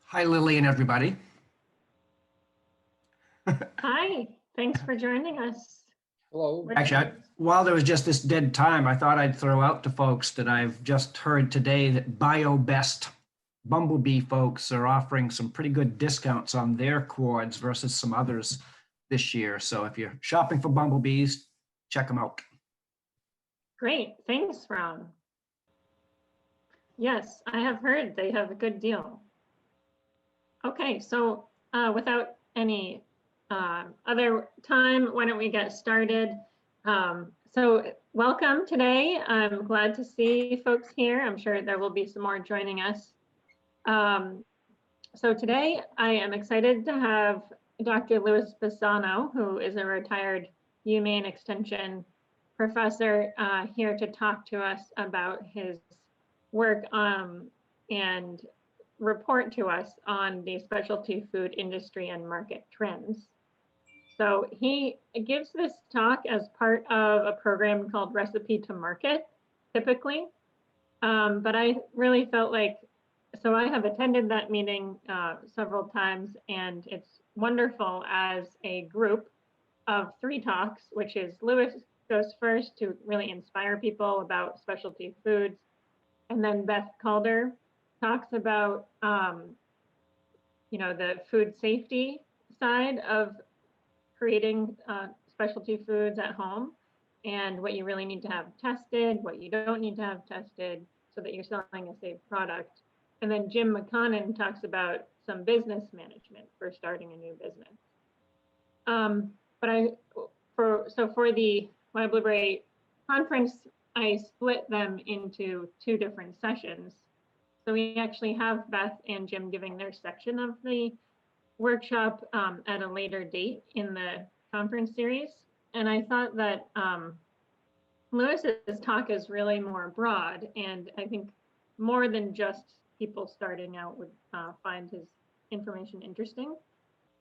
Hi, Lily and everybody. Hi, thanks for joining us. Hello. Actually, while there was just this dead time, I thought I'd throw out to folks that I've just heard today that BioBest Bumblebee folks are offering some pretty good discounts on their cords versus some others this year. So if you're shopping for bumblebees, check them out. Great, thanks, Ron. Yes, I have heard they have a good deal. Okay, so without any other time, why don't we get started? So welcome today. I'm glad to see folks here. I'm sure there will be some more joining us. So today I am excited to have Dr. Louis Bassano, who is a retired UMaine Extension professor, here to talk to us about his work and report to us on the specialty food industry and market trends. So he gives this talk as part of a program called Recipe to Market, typically. But I really felt like, so I have attended that meeting several times, and it's wonderful as a group of 3 talks, which is Louis goes first to really inspire people about specialty foods. And then Beth Calder talks about, the food safety side of creating specialty foods at home and what you really need to have tested, what you don't need to have tested so that you're selling a safe product. And then Jim McConnon talks about some business management for starting a new business. For the Wild Blueberry conference, I split them into 2 different sessions. So we actually have Beth and Jim giving their section of the workshop at a later date in the conference series. And I thought that Lewis's talk is really more broad, and I think more than just people starting out would find his information interesting,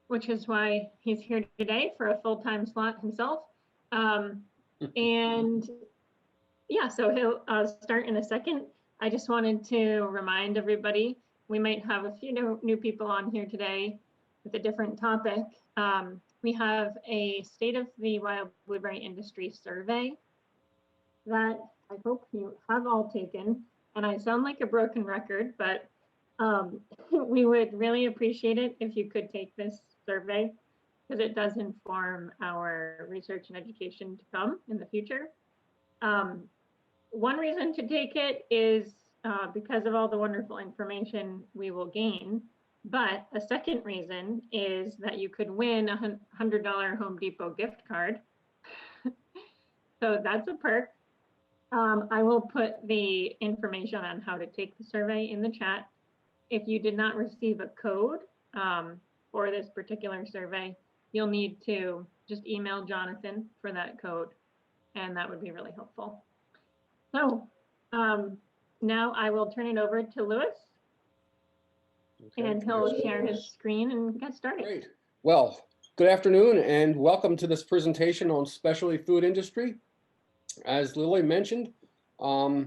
which is why he's here today for a full-time slot himself. And yeah, so he'll start in a second. I just wanted to remind everybody, we might have a few new people on here today with a different topic. We have a State of the Wild Blueberry Industry survey that I hope you have all taken. And I sound like a broken record, but we would really appreciate it if you could take this survey, because it does inform our research and education to come in the future. One reason to take it is because of all the wonderful information we will gain. But a second reason is that you could win a $100 Home Depot gift card. So that's a perk. I will put the information on how to take the survey in the chat. If you did not receive a code for this particular survey, you'll need to just email Jonathan for that code, and that would be really helpful. So now I will turn it over to Louis. Okay, and he'll share his screen and get started. Great. Well, good afternoon and welcome to this presentation on specialty food industry. As Lily mentioned, I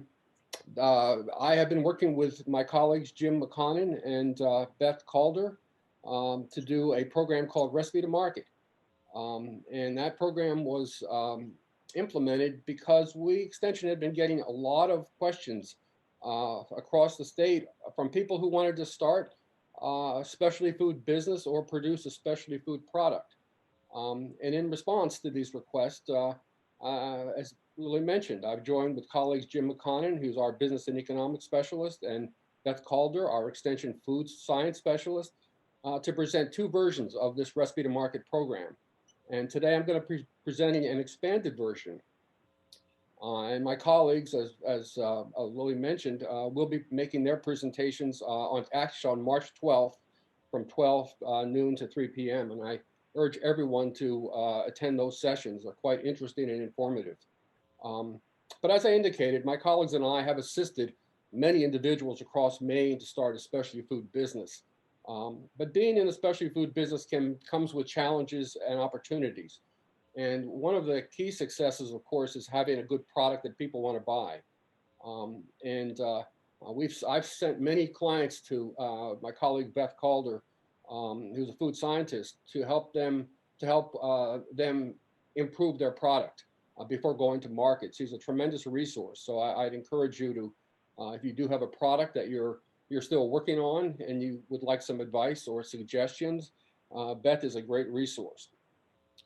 have been working with my colleagues Jim McConnon and Beth Calder to do a program called Recipe to Market. And that program was implemented because Extension had been getting a lot of questions across the state from people who wanted to start a specialty food business or produce a specialty food product. And in response to these requests, as Lily mentioned, I've joined with colleagues Jim McConnon, who's our business and economics specialist, and Beth Calder, our extension food science specialist, to present 2 versions of this Recipe to Market program. And today I'm going to be presenting an expanded version. And my colleagues, as Lily mentioned, will be making their presentations on March 12th from 12 noon to 3 p.m. And I urge everyone to attend those sessions. They're quite interesting and informative. But as I indicated, my colleagues and I have assisted many individuals across Maine to start a specialty food business. But being in the specialty food business comes with challenges and opportunities. And one of the key successes, of course, is having a good product that people want to buy. I've sent many clients to my colleague Beth Calder, who's a food scientist, to help them improve their product before going to market. She's a tremendous resource. So I'd encourage you to, if you do have a product that you're still working on and you would like some advice or suggestions, Beth is a great resource.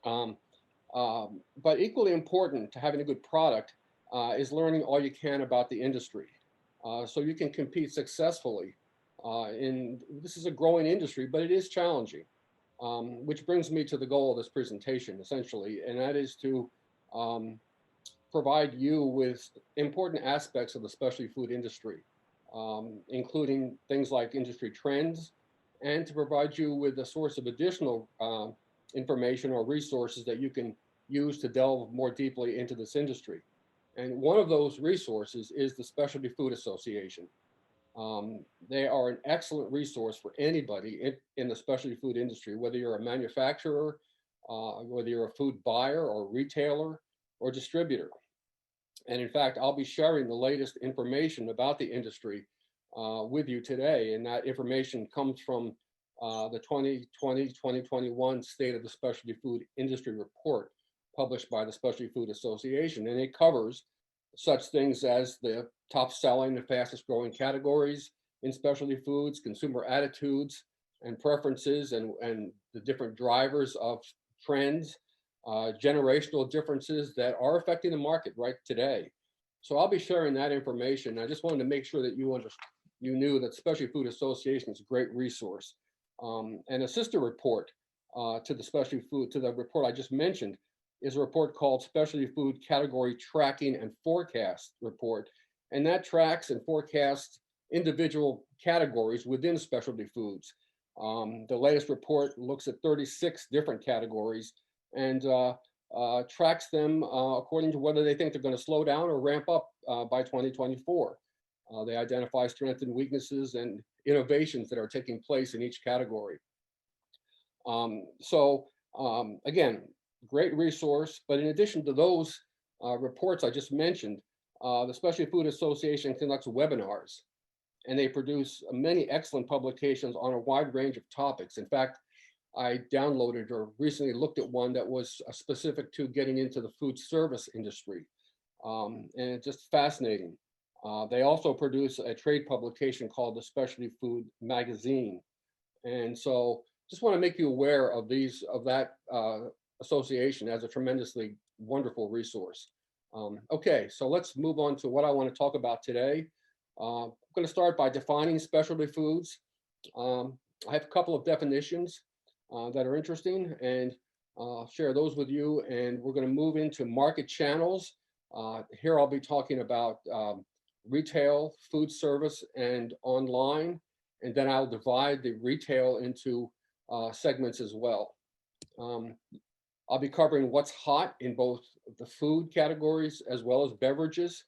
But equally important to having a good product is learning all you can about the industry, so you can compete successfully. This is a growing industry, but it is challenging, which brings me to the goal of this presentation, essentially, and that is to provide you with important aspects of the specialty food industry, including things like industry trends, and to provide you with a source of additional information or resources that you can use to delve more deeply into this industry. And one of those resources is the Specialty Food Association. They are an excellent resource for anybody in the specialty food industry, whether you're a manufacturer, whether you're a food buyer or retailer or distributor. And in fact, I'll be sharing the latest information about the industry with you today. And that information comes from the 2020-2021 State of the Specialty Food Industry Report, published by the Specialty Food Association. And it covers such things as the top selling and fastest growing categories in specialty foods, consumer attitudes and preferences, and the different drivers of trends, generational differences that are affecting the market right today. So I'll be sharing that information. I just wanted to make sure that you knew that Specialty Food Association is a great resource. And a sister report to the report I just mentioned is a report called Specialty Food Category Tracking and Forecast Report. And that tracks and forecasts individual categories within specialty foods. The latest report looks at 36 different categories and tracks them according to whether they think they're going to slow down or ramp up by 2024. They identify strengths and weaknesses and innovations that are taking place in each category. Again, great resource. But in addition to those reports I just mentioned, the Specialty Food Association conducts webinars, and they produce many excellent publications on a wide range of topics. In fact, I downloaded or recently looked at one that was specific to getting into the food service industry, and it's just fascinating. They also produce a trade publication called the Specialty Food Magazine. And so just want to make you aware of that association as a tremendously wonderful resource. Okay, so let's move on to what I want to talk about today. I'm going to start by defining specialty foods. I have a couple of definitions that are interesting, and I'll share those with you. And we're going to move into market channels. Here I'll be talking about retail, food service, and online. And then I'll divide the retail into segments as well. I'll be covering what's hot in both the food categories as well as beverages.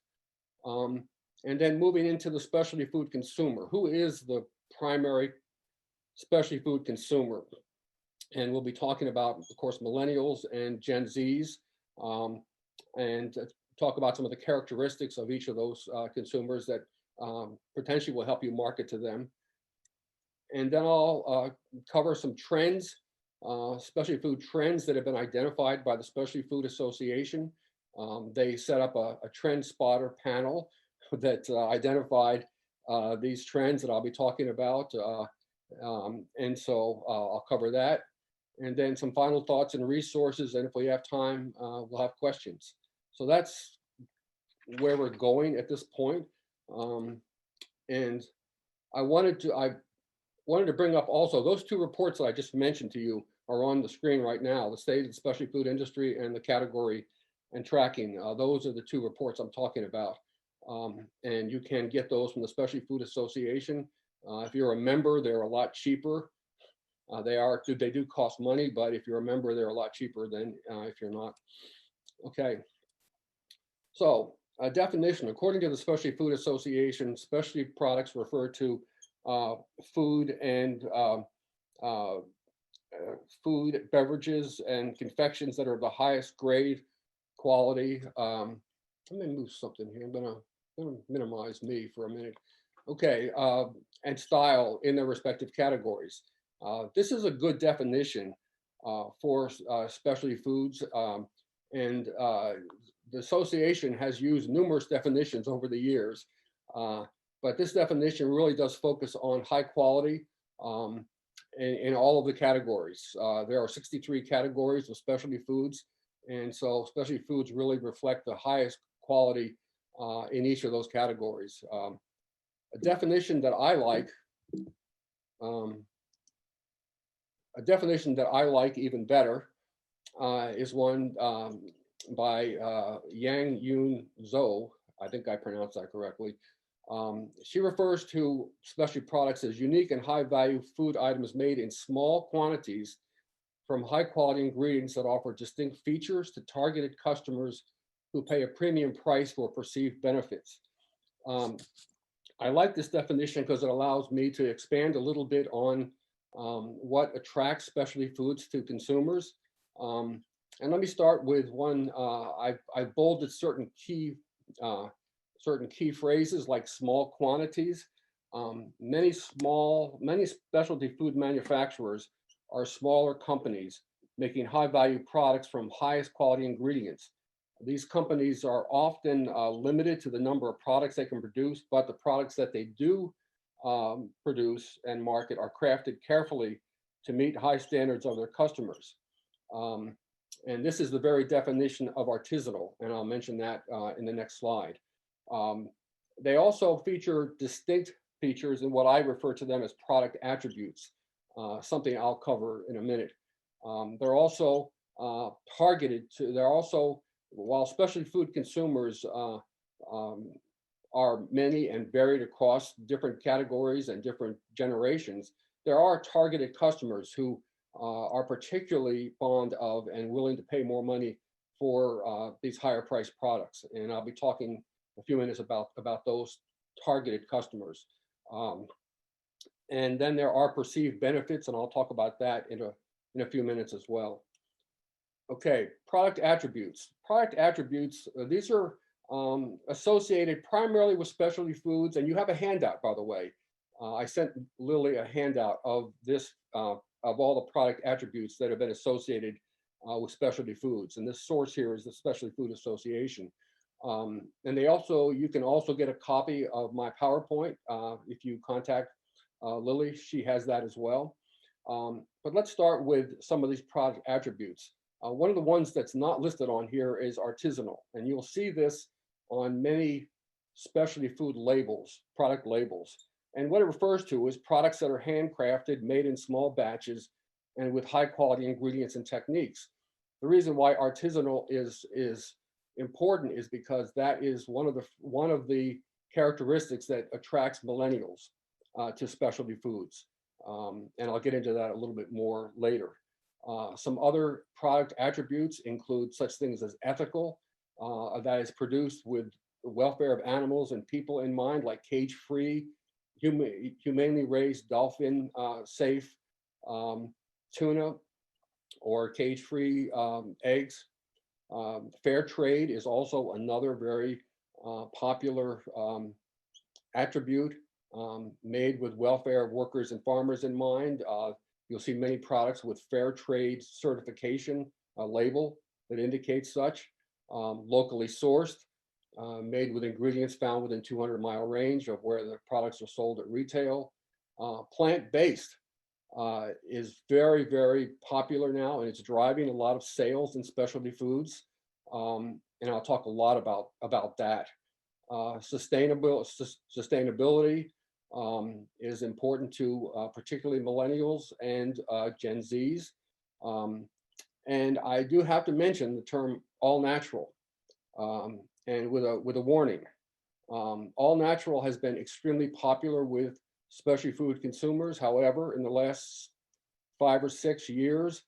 And then moving into the specialty food consumer. Who is the primary specialty food consumer? And we'll be talking about, of course, millennials and Gen Zs, and talk about some of the characteristics of each of those consumers that potentially will help you market to them. And then I'll cover some trends, specialty food trends that have been identified by the Specialty Food Association. They set up a trend spotter panel that identified these trends that I'll be talking about. And so I'll cover that. And then some final thoughts and resources. And if we have time, we'll have questions. So that's where we're going at this point. And I wanted to bring up also those two reports that I just mentioned to you are on the screen right now, the State of the Specialty Food Industry and the Category and Tracking. Those are the two reports I'm talking about. And you can get those from the Specialty Food Association. If you're a member, they're a lot cheaper. They do cost money, but if you're a member, they're a lot cheaper than if you're not. Okay. So a definition, according to the Specialty Food Association, specialty products refer to food and food, beverages, and confections that are of the highest grade quality. Let me move something here. I'm gonna minimize me for a minute. Okay, and style in their respective categories. This is a good definition for specialty foods, and the association has used numerous definitions over the years, but this definition really does focus on high quality in all of the categories. There are 63 categories of specialty foods, and so specialty foods really reflect the highest quality in each of those categories. A definition that I like, um, a definition that I like even better is one by Yang Yun Zhou. I think I pronounced that correctly. She refers to specialty products as unique and high value food items made in small quantities from high quality ingredients that offer distinct features to targeted customers who pay a premium price for perceived benefits. I like this definition because it allows me to expand a little bit on what attracts specialty foods to consumers. And let me start with one. I bolded certain key phrases like small quantities. Many specialty food manufacturers are smaller companies making high value products from highest quality ingredients. These companies are often limited to the number of products they can produce, but the products that they do produce and market are crafted carefully to meet high standards of their customers. And this is the very definition of artisanal, and I'll mention that in the next slide. They also feature distinct features in what I refer to them as product attributes, something I'll cover in a minute. They're also targeted to, while specialty food consumers are many and varied across different categories and different generations, there are targeted customers who are particularly fond of and willing to pay more money for these higher priced products. And I'll be talking a few minutes about those targeted customers. And then there are perceived benefits, and I'll talk about that in a few minutes as well. Okay, product attributes. Product attributes, these are associated primarily with specialty foods, and you have a handout, by the way. I sent Lily a handout of this, of all the product attributes that have been associated with specialty foods. And this source here is the Specialty Food Association. And you can also get a copy of my PowerPoint if you contact Lily. She has that as well. But let's start with some of these product attributes. One of the ones that's not listed on here is artisanal, and you'll see this on many specialty food labels, product labels. And what it refers to is products that are handcrafted, made in small batches, and with high quality ingredients and techniques. The reason why artisanal is important is because that is one of the characteristics that attracts millennials to specialty foods. And I'll get into that a little bit more later. Some other product attributes include such things as ethical, that is produced with the welfare of animals and people in mind, like cage-free, humanely raised, dolphin safe tuna, or cage-free eggs. Fair trade is also another very popular attribute, made with welfare of workers and farmers in mind. You'll see many products with fair trade certification label that indicates such. Locally sourced, made with ingredients found within 200-mile range of where the products are sold at retail. Plant-based is very, very popular now, and it's driving a lot of sales in specialty foods. And I'll talk a lot about that. Sustainability is important to particularly millennials and Gen Zs. And I do have to mention the term all natural, and with a warning. All natural has been extremely popular with specialty food consumers. However, in the last 5 or 6 years,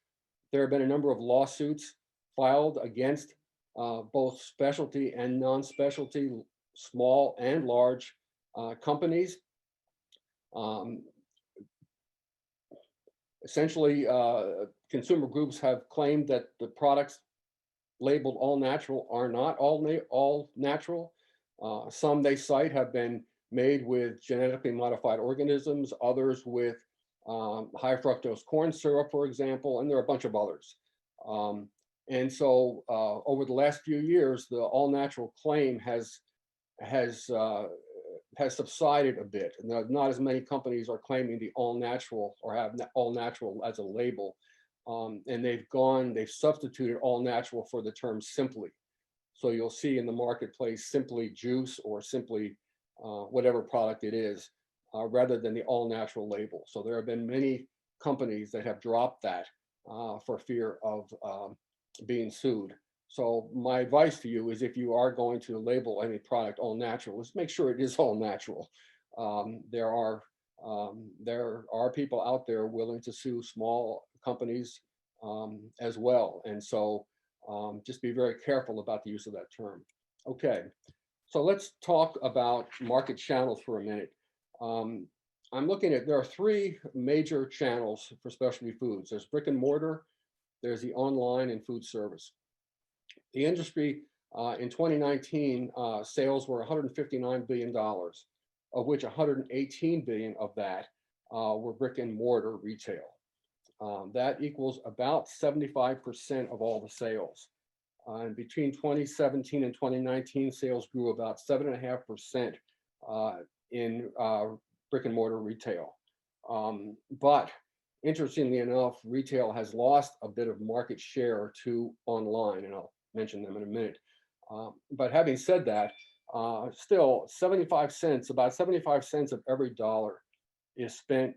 there have been a number of lawsuits filed against both specialty and non-specialty, small and large companies. Essentially, consumer groups have claimed that the products labeled all natural are not all natural. Some they cite have been made with genetically modified organisms, others with high fructose corn syrup, for example, and there are a bunch of others. And so over the last few years, the all natural claim has subsided a bit. And not as many companies are claiming the all natural or have all natural as a label. And they've substituted all natural for the term simply. So you'll see in the marketplace simply juice or simply whatever product it is, rather than the all natural label. So there have been many companies that have dropped that for fear of being sued. So my advice to you is, if you are going to label any product all natural, let's make sure it is all natural. There are people out there willing to sue small companies as well. And so just be very careful about the use of that term. Okay, so let's talk about market channels for a minute. I'm looking at, there are three major channels for specialty foods. There's brick and mortar, there's the online, and food service. The industry in 2019, sales were $159 billion, of which $118 billion of that were brick and mortar retail. That equals about 75% of all the sales. And between 2017 and 2019, sales grew about 7.5% in brick and mortar retail. But interestingly enough, retail has lost a bit of market share to online, and I'll mention them in a minute. But having said that, still 75 cents, about 75 cents of every dollar is spent,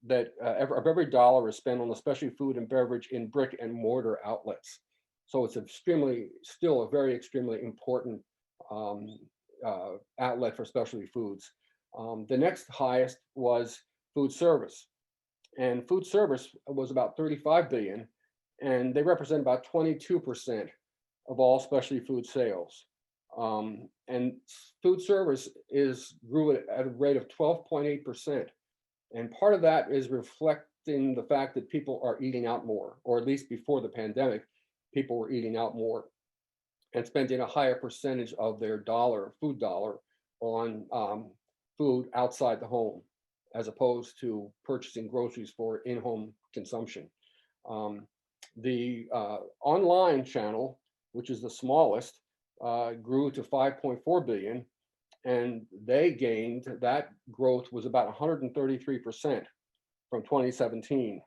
every dollar is spent on especially food and beverage in brick and mortar outlets. So it's still a very extremely important outlet for specialty foods. The next highest was food service, and food service was about 35 billion, and they represent about 22% of all specialty food sales. And food service grew at a rate of 12.8%. And part of that is reflecting the fact that people are eating out more, or at least before the pandemic, people were eating out more and spending a higher percentage of their food dollar on food outside the home, as opposed to purchasing groceries for in-home consumption. The online channel, which is the smallest, grew to 5.4 billion, and that growth was about 133% from 2017.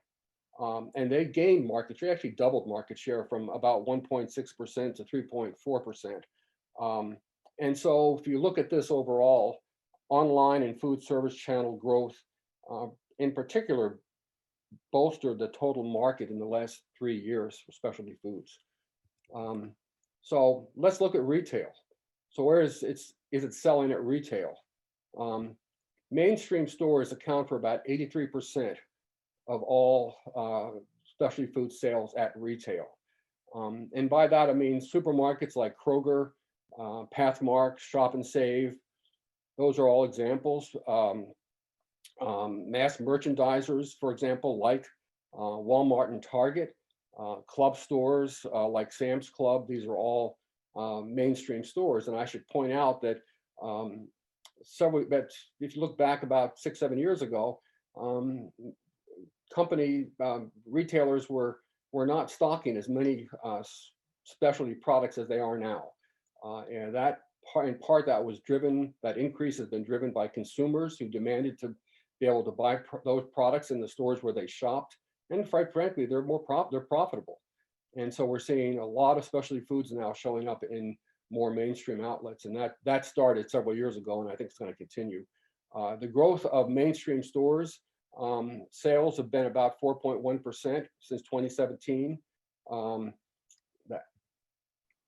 And they gained market share, actually doubled market share from about 1.6% to 3.4%. And so if you look at this overall, online and food service channel growth in particular bolstered the total market in the last 3 years for specialty foods. So let's look at retail. So where is it selling at retail? Mainstream stores account for about 83% of all specialty food sales at retail. And by that, I mean supermarkets like Kroger, Pathmark, Shop and Save. Those are all examples. Mass merchandisers, for example, like Walmart and Target, club stores like Sam's Club. These are all mainstream stores. And I should point out that if you look back about 6-7 years ago, retailers were not stocking as many specialty products as they are now. And that increase has been driven by consumers who demanded to be able to buy those products in the stores where they shopped. And quite frankly, they're profitable. And so we're seeing a lot of specialty foods now showing up in more mainstream outlets. And that started several years ago, and I think it's going to continue. The growth of mainstream stores, sales have been about 4.1% since 2017.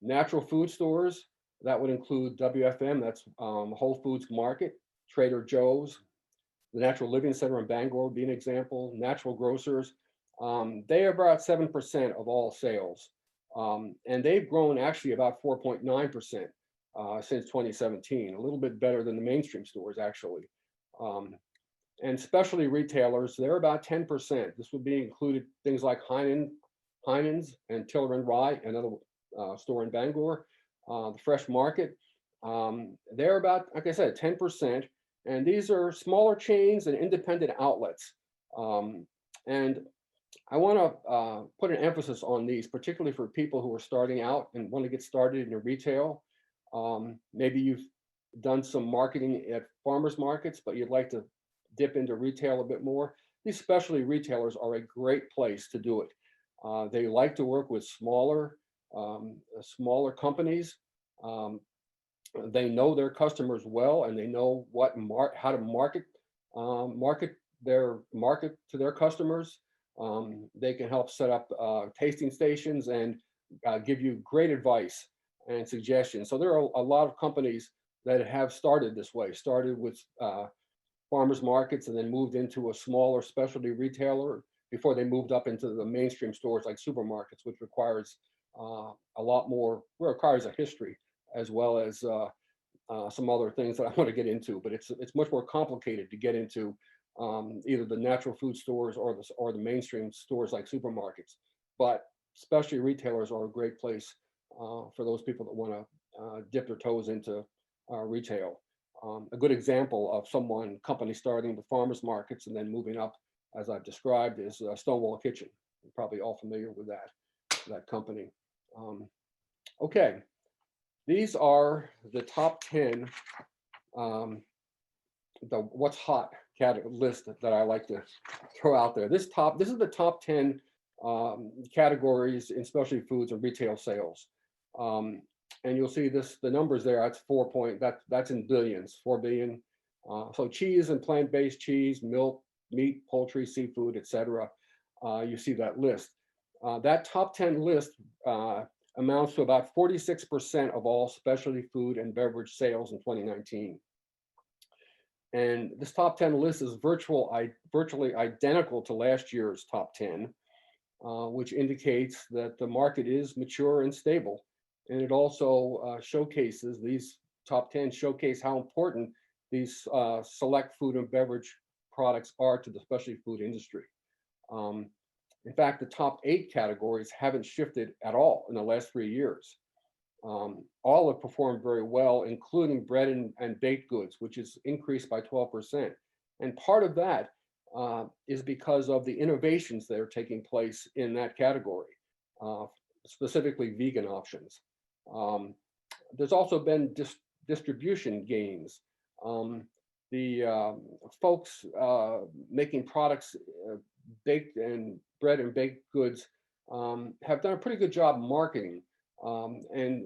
Natural food stores, that would include WFM, that's Whole Foods Market, Trader Joe's, the Natural Living Center in Bangor would be an example, natural grocers. They are about 7% of all sales. And they've grown actually about 4.9% since 2017, a little bit better than the mainstream stores, actually. And specialty retailers, they're about 10%. This would be included things like Heinen's and Tiller and Rye, another store in Bangor, the Fresh Market. They're about, like I said, 10%. And these are smaller chains and independent outlets. And I want to put an emphasis on these, particularly for people who are starting out and want to get started in retail. Maybe you've done some marketing at farmers markets, but you'd like to dip into retail a bit more. These specialty retailers are a great place to do it. They like to work with smaller companies. They know their customers well, and they know how to market to their customers. They can help set up tasting stations and give you great advice and suggestions. So there are a lot of companies that have started this way, started with farmers markets and then moved into a smaller specialty retailer before they moved up into the mainstream stores like supermarkets, which requires a lot more, requires a history as well as some other things that I want to get into. But it's much more complicated to get into either the natural food stores or the mainstream stores like supermarkets. But specialty retailers are a great place for those people that want to dip their toes into retail. A good example of company starting with farmers markets and then moving up, as I've described, is Stonewall Kitchen. You're probably all familiar with that company. Okay, these are the top 10 the what's hot list that I like to throw out there. This is the top 10 categories in specialty foods and retail sales. And you'll see the numbers there. That's in billions, 4 billion. So cheese and plant-based cheese, milk, meat, poultry, seafood, etc. You see that list. That top 10 list amounts to about 46% of all specialty food and beverage sales in 2019. And this top 10 list is virtually identical to last year's top 10, which indicates that the market is mature and stable. And it also showcases, these top 10 showcase how important these select food and beverage products are to the specialty food industry. In fact, the top 8 categories haven't shifted at all in the last 3 years. All have performed very well, including bread and baked goods, which is increased by 12%. And part of that is because of the innovations that are taking place in that category, specifically vegan options. There's also been distribution gains. The folks making products, baked and bread and baked goods, have done a pretty good job marketing. And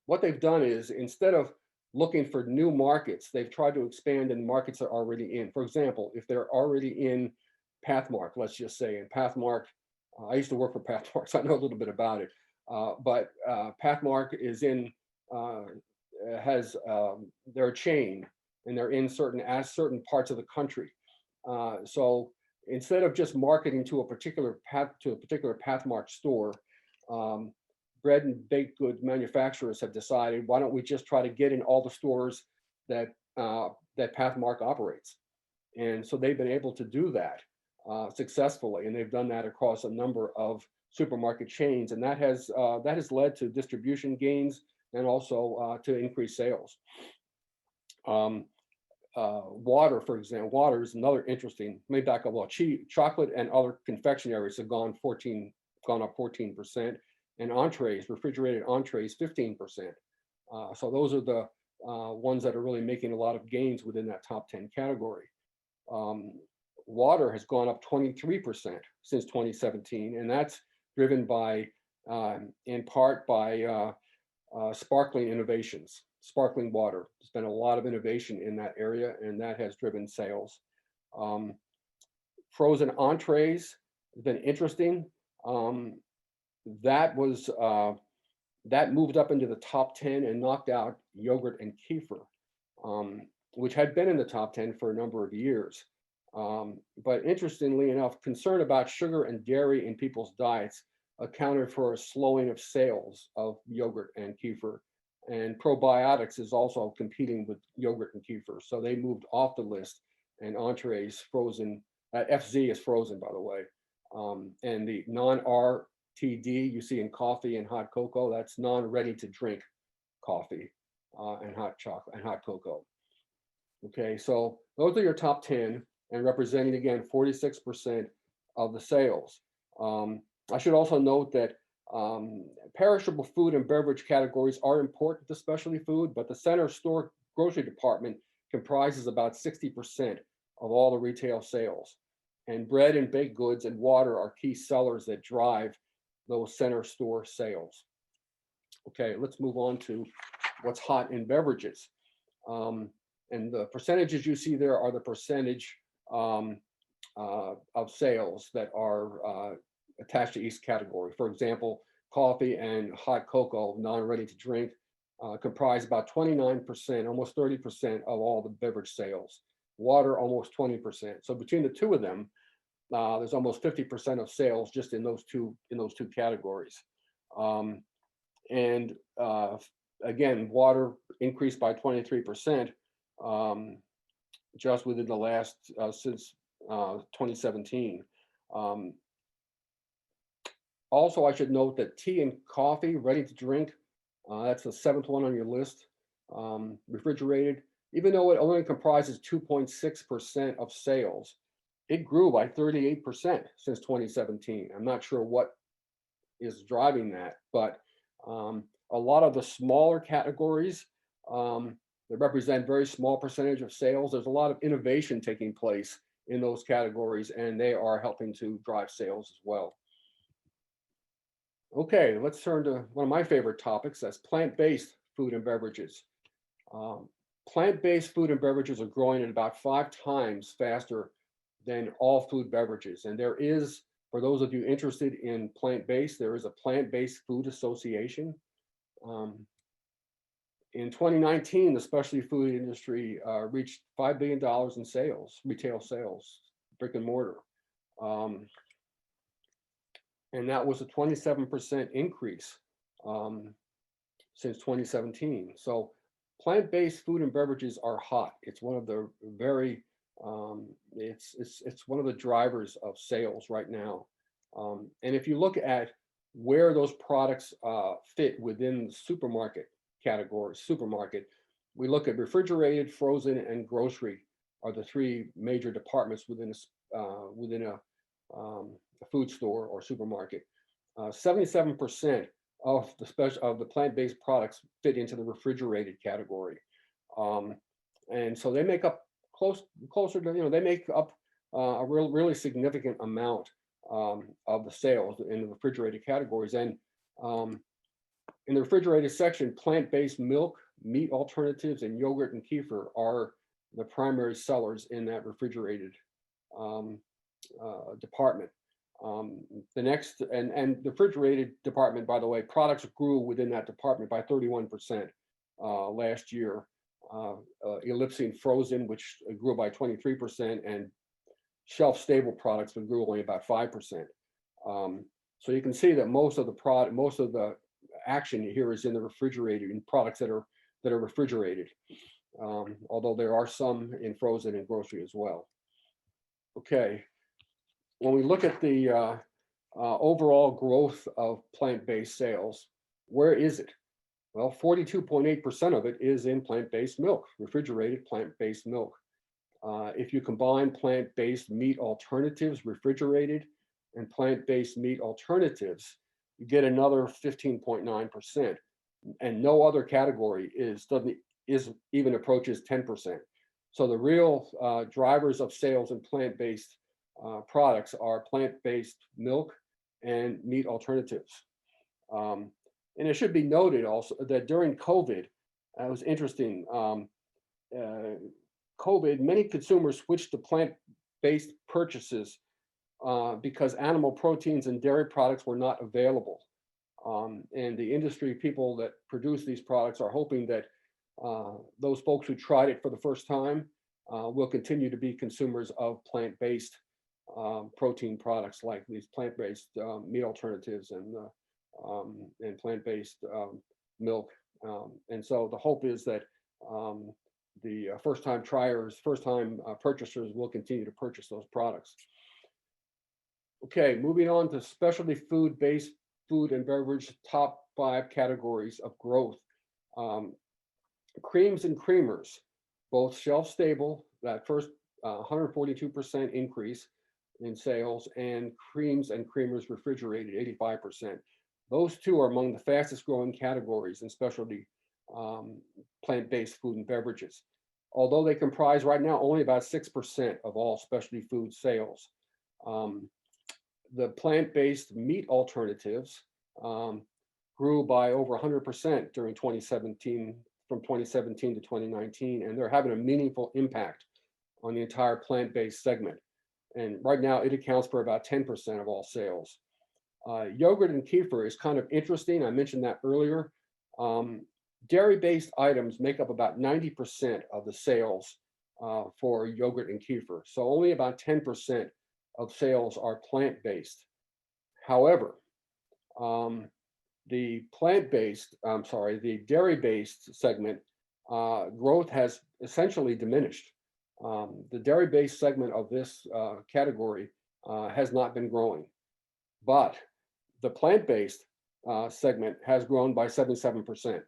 what they've done is, instead of looking for new markets, they've tried to expand in markets they're already in. For example, if they're already in Pathmark, let's just say, and Pathmark, I used to work for Pathmark, so I know a little bit about it. But Pathmark is they're a chain, and they're in certain parts of the country. So instead of just marketing to a particular Pathmark store, bread and baked goods manufacturers have decided, why don't we just try to get in all the stores that Pathmark operates? And so they've been able to do that successfully, and they've done that across a number of supermarket chains, and that has led to distribution gains and also to increased sales. Water, for example, water is another interesting. Let me back up. Well, chocolate and other confectionaries have gone up 14%, and entrees, refrigerated entrees, 15%. So those are the ones that are really making a lot of gains within that top 10 category. Water has gone up 23% since 2017, and that's driven in part by sparkling innovations. Sparkling water. There's been a lot of innovation in that area, and that has driven sales. Frozen entrees has been interesting. That moved up into the top 10 and knocked out yogurt and kefir, which had been in the top 10 for a number of years. But interestingly enough, concern about sugar and dairy in people's diets accounted for a slowing of sales of yogurt and kefir. And probiotics is also competing with yogurt and kefir. So they moved off the list, and entrees frozen, FZ is frozen, by the way. And the non-RTD you see in coffee and hot cocoa, that's non-ready to drink coffee and hot chocolate and hot cocoa. Okay, so those are your top 10 and representing again 46% of the sales. I should also note that perishable food and beverage categories are important to specialty food, but the center store grocery department comprises about 60% of all the retail sales. And bread and baked goods and water are key sellers that drive those center store sales. Okay, let's move on to what's hot in beverages. And the percentages you see there are the percentage of sales that are attached to each category. For example, coffee and hot cocoa, non-ready to drink, comprise about 29%, almost 30% of all the beverage sales. Water, almost 20%. So between the two of them, there's almost 50% of sales just in those two categories. And again, water increased by 23% just within the last since 2017. Also, I should note that tea and coffee, ready to drink, that's the 7th one on your list. Refrigerated, even though it only comprises 2.6% of sales, it grew by 38% since 2017. I'm not sure what is driving that, but a lot of the smaller categories that represent very small percentage of sales, there's a lot of innovation taking place in those categories, and they are helping to drive sales as well. Okay, let's turn to one of my favorite topics, that's plant-based food and beverages. Plant-based food and beverages are growing at about 5 times faster than all food beverages. And there is, for those of you interested in plant-based, there is a plant-based food association. In 2019, the specialty food industry reached $5 billion in sales, retail sales, brick and mortar. And that was a 27% increase since 2017. So plant-based food and beverages are hot. It's one of the very, it's one of the drivers of sales right now. And if you look at where those products fit within the supermarket category, we look at refrigerated, frozen, and grocery are the 3 major departments within a food store or supermarket. 77% of the plant-based products fit into the refrigerated category, and so they make up closer to, they make up a really significant amount of the sales in the refrigerated categories. And in the refrigerated section, plant-based milk, meat alternatives, and yogurt and kefir are the primary sellers in that refrigerated department. The next, and the refrigerated department, by the way, products grew within that department by 31% last year, ellipsing frozen, which grew by 23%, and shelf-stable products that grew only about 5%. So you can see that most of the action here is in the refrigerated, in products that are refrigerated, although there are some in frozen and grocery as well. Okay. When we look at the overall growth of plant-based sales, where is it? Well, 42.8% of it is in plant-based milk, refrigerated plant-based milk. If you combine plant-based meat alternatives, refrigerated, and plant-based meat alternatives, you get another 15.9%. And no other category even approaches 10%. So the real drivers of sales in plant-based products are plant-based milk and meat alternatives. And it should be noted also that during COVID, it was interesting, COVID, many consumers switched to plant-based purchases because animal proteins and dairy products were not available. And the industry people that produce these products are hoping that those folks who tried it for the first time will continue to be consumers of plant-based protein products, like these plant-based meat alternatives and plant-based milk. And so the hope is that the first-time purchasers will continue to purchase those products. Okay, moving on to specialty food-based food and beverage, top 5 categories of growth. Creams and creamers both shelf stable, that first 142% increase in sales, and creams and creamers refrigerated 85%. Those two are among the fastest growing categories in specialty plant-based food and beverages. Although they comprise right now only about 6% of all specialty food sales. The plant-based meat alternatives grew by over 100% during 2017, from 2017 to 2019, and they're having a meaningful impact on the entire plant-based segment. And right now it accounts for about 10% of all sales. Yogurt and kefir is kind of interesting. I mentioned that earlier. Dairy-based items make up about 90% of the sales for yogurt and kefir. So only about 10% of sales are plant-based. However, the dairy-based segment growth has essentially diminished. The dairy-based segment of this category has not been growing, but the plant-based segment has grown by 77%,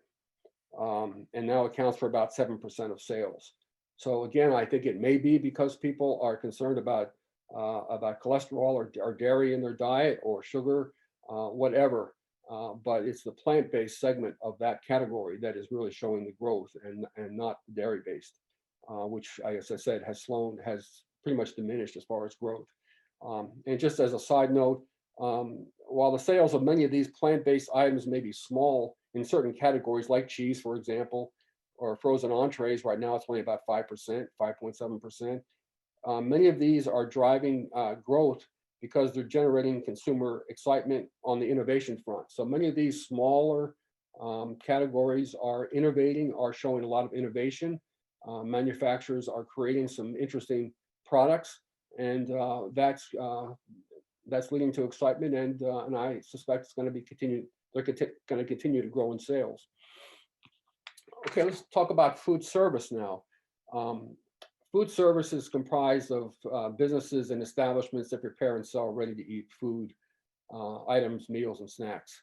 and now accounts for about 7% of sales. So again, I think it may be because people are concerned about cholesterol or dairy in their diet or sugar, whatever. But it's the plant-based segment of that category that is really showing the growth, and not dairy-based, which, as I said, has pretty much diminished as far as growth. And just as a side note, while the sales of many of these plant-based items may be small in certain categories, like cheese, for example, or frozen entrees, right now it's only about 5%, 5.7%. Many of these are driving growth because they're generating consumer excitement on the innovation front. So many of these smaller categories are innovating, are showing a lot of innovation. Manufacturers are creating some interesting products, and that's leading to excitement, and I suspect it's going to be continued. They're going to continue to grow in sales. Okay, let's talk about food service now. Food service is comprised of businesses and establishments that prepare and sell ready-to-eat food items, meals, and snacks.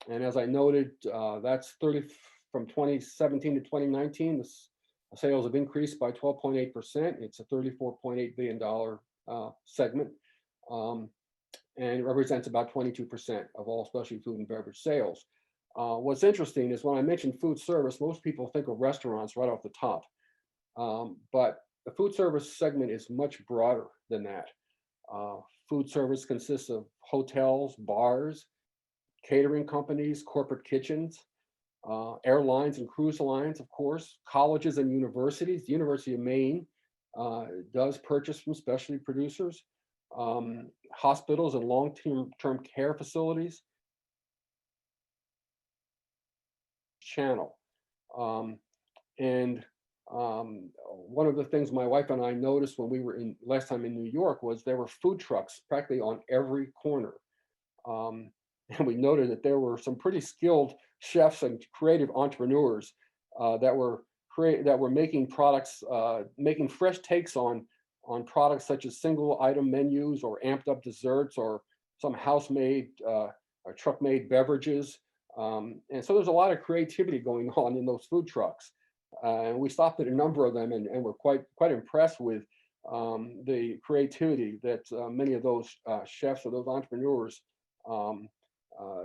And as I noted, that's from 2017 to 2019, the sales have increased by 12.8%. It's a $34.8 billion segment, and represents about 22% of all specialty food and beverage sales. What's interesting is when I mention food service, most people think of restaurants right off the top, but the food service segment is much broader than that. Food service consists of hotels, bars, catering companies, corporate kitchens, airlines and cruise lines, of course, colleges and universities. The University of Maine does purchase from specialty producers, hospitals and long-term care facilities. Channel. One of the things my wife and I noticed when we were last time in New York was there were food trucks practically on every corner. And we noted that there were some pretty skilled chefs and creative entrepreneurs that were making products, making fresh takes on products such as single item menus or amped up desserts or some house-made or truck-made beverages. And so there's a lot of creativity going on in those food trucks. And we stopped at a number of them and were quite impressed with the creativity that many of those chefs or those entrepreneurs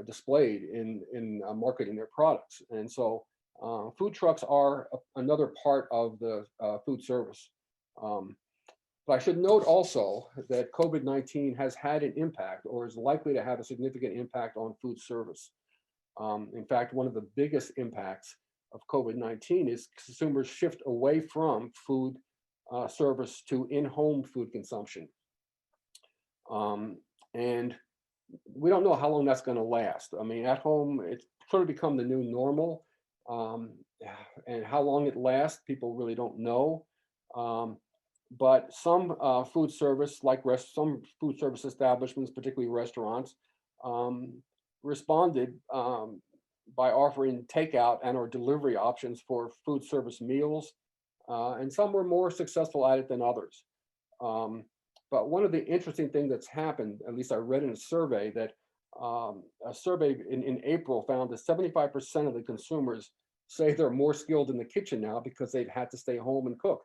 displayed in marketing their products. And so food trucks are another part of the food service. But I should note also that COVID-19 has had an impact, or is likely to have a significant impact, on food service. In fact, one of the biggest impacts of COVID-19 is consumers shift away from food service to in-home food consumption. And we don't know how long that's going to last. I mean, at home, it's sort of become the new normal. And how long it lasts, people really don't know. But some food service, like some food service establishments, particularly restaurants, responded by offering takeout and or delivery options for food service meals. And some were more successful at it than others. But one of the interesting things that's happened, at least I read in a survey, that a survey in April found that 75% of the consumers say they're more skilled in the kitchen now because they've had to stay home and cook.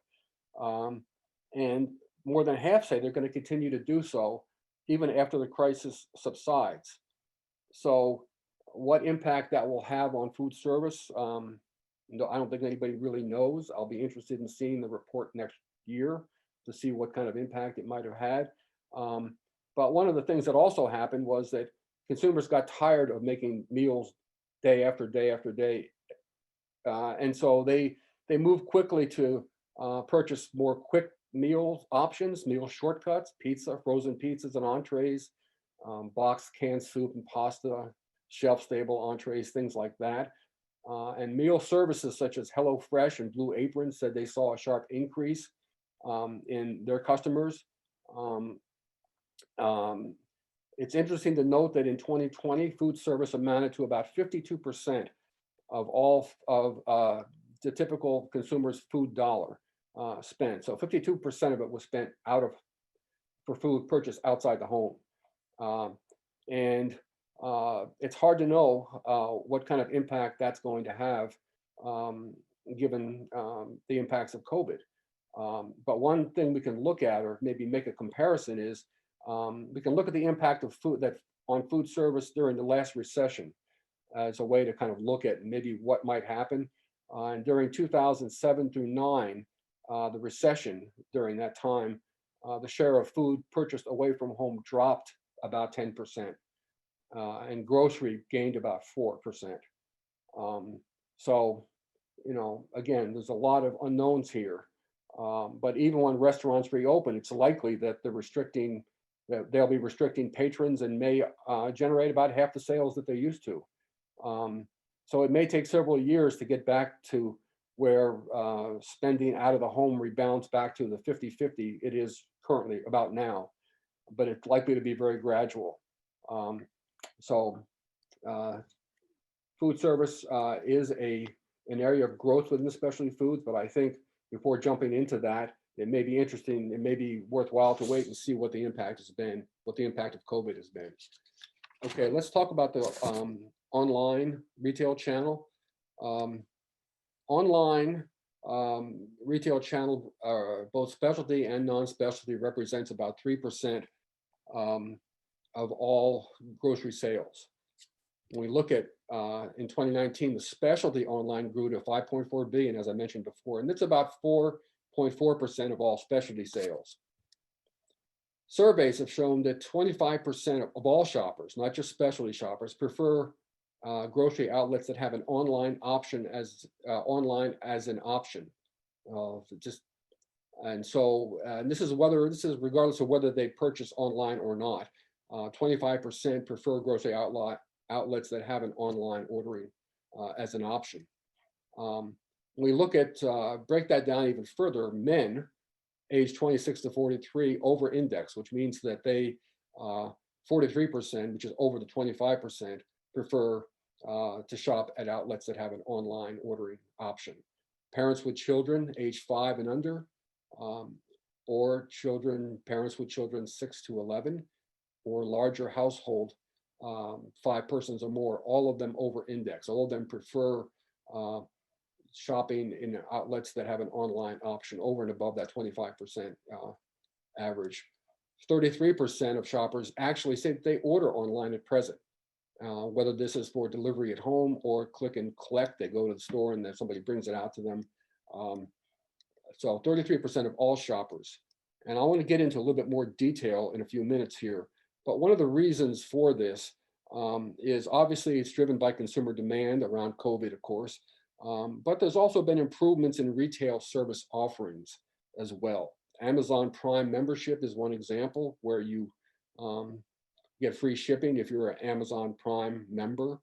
And more than half say they're going to continue to do so even after the crisis subsides. So what impact that will have on food service, no, I don't think anybody really knows. I'll be interested in seeing the report next year to see what kind of impact it might have had. But one of the things that also happened was that consumers got tired of making meals day after day after day. And so they moved quickly to purchase more quick meal options, meal shortcuts, pizza, frozen pizzas and entrees, boxed canned soup and pasta, shelf-stable entrees, things like that. And meal services such as HelloFresh and Blue Apron said they saw a sharp increase in their customers. It's interesting to note that in 2020, food service amounted to about 52% of all of the typical consumer's food dollar spent. So 52% of it was spent for food purchased outside the home. And it's hard to know what kind of impact that's going to have given the impacts of COVID. But one thing we can look at, or maybe make a comparison, is we can look at the impact of on food service during the last recession as a way to kind of look at maybe what might happen. And during 2007 through 9, the recession during that time, the share of food purchased away from home dropped about 10%, and grocery gained about 4%. So, again, there's a lot of unknowns here. But even when restaurants reopen, it's likely that they'll be restricting patrons and may generate about half the sales that they used to. So it may take several years to get back to where spending out of the home rebounds back to the 50-50 it is currently about now, but it's likely to be very gradual. So food service is an area of growth within the specialty foods, but I think before jumping into that, it may be interesting, it may be worthwhile to wait and see what the impact has been, what the impact of COVID has been. Okay, let's talk about the online retail channel. Online retail channel, both specialty and non-specialty, represents about 3% of all grocery sales. When we look at in 2019, the specialty online grew to 5.4 billion, as I mentioned before, and it's about 4.4% of all specialty sales. Surveys have shown that 25% of all shoppers, not just specialty shoppers, prefer grocery outlets that have an online option as an option. And this is regardless of whether they purchase online or not. 25% prefer grocery outlets that have an online ordering as an option. When we look at break that down even further, men age 26 to 43 over index, which means that they 43%, which is over the 25%, prefer to shop at outlets that have an online ordering option. Parents with children age 5 and under, or parents with children 6 to 11, or larger household, 5 persons or more, all of them over index. All of them prefer shopping in outlets that have an online option over and above that 25% average. 33% of shoppers actually say that they order online at present, whether this is for delivery at home or click and collect. They go to the store and then somebody brings it out to them. So 33% of all shoppers. And I want to get into a little bit more detail in a few minutes here. But one of the reasons for this is obviously it's driven by consumer demand around COVID, of course. But there's also been improvements in retail service offerings as well. Amazon Prime membership is one example where you get free shipping if you're an Amazon Prime member.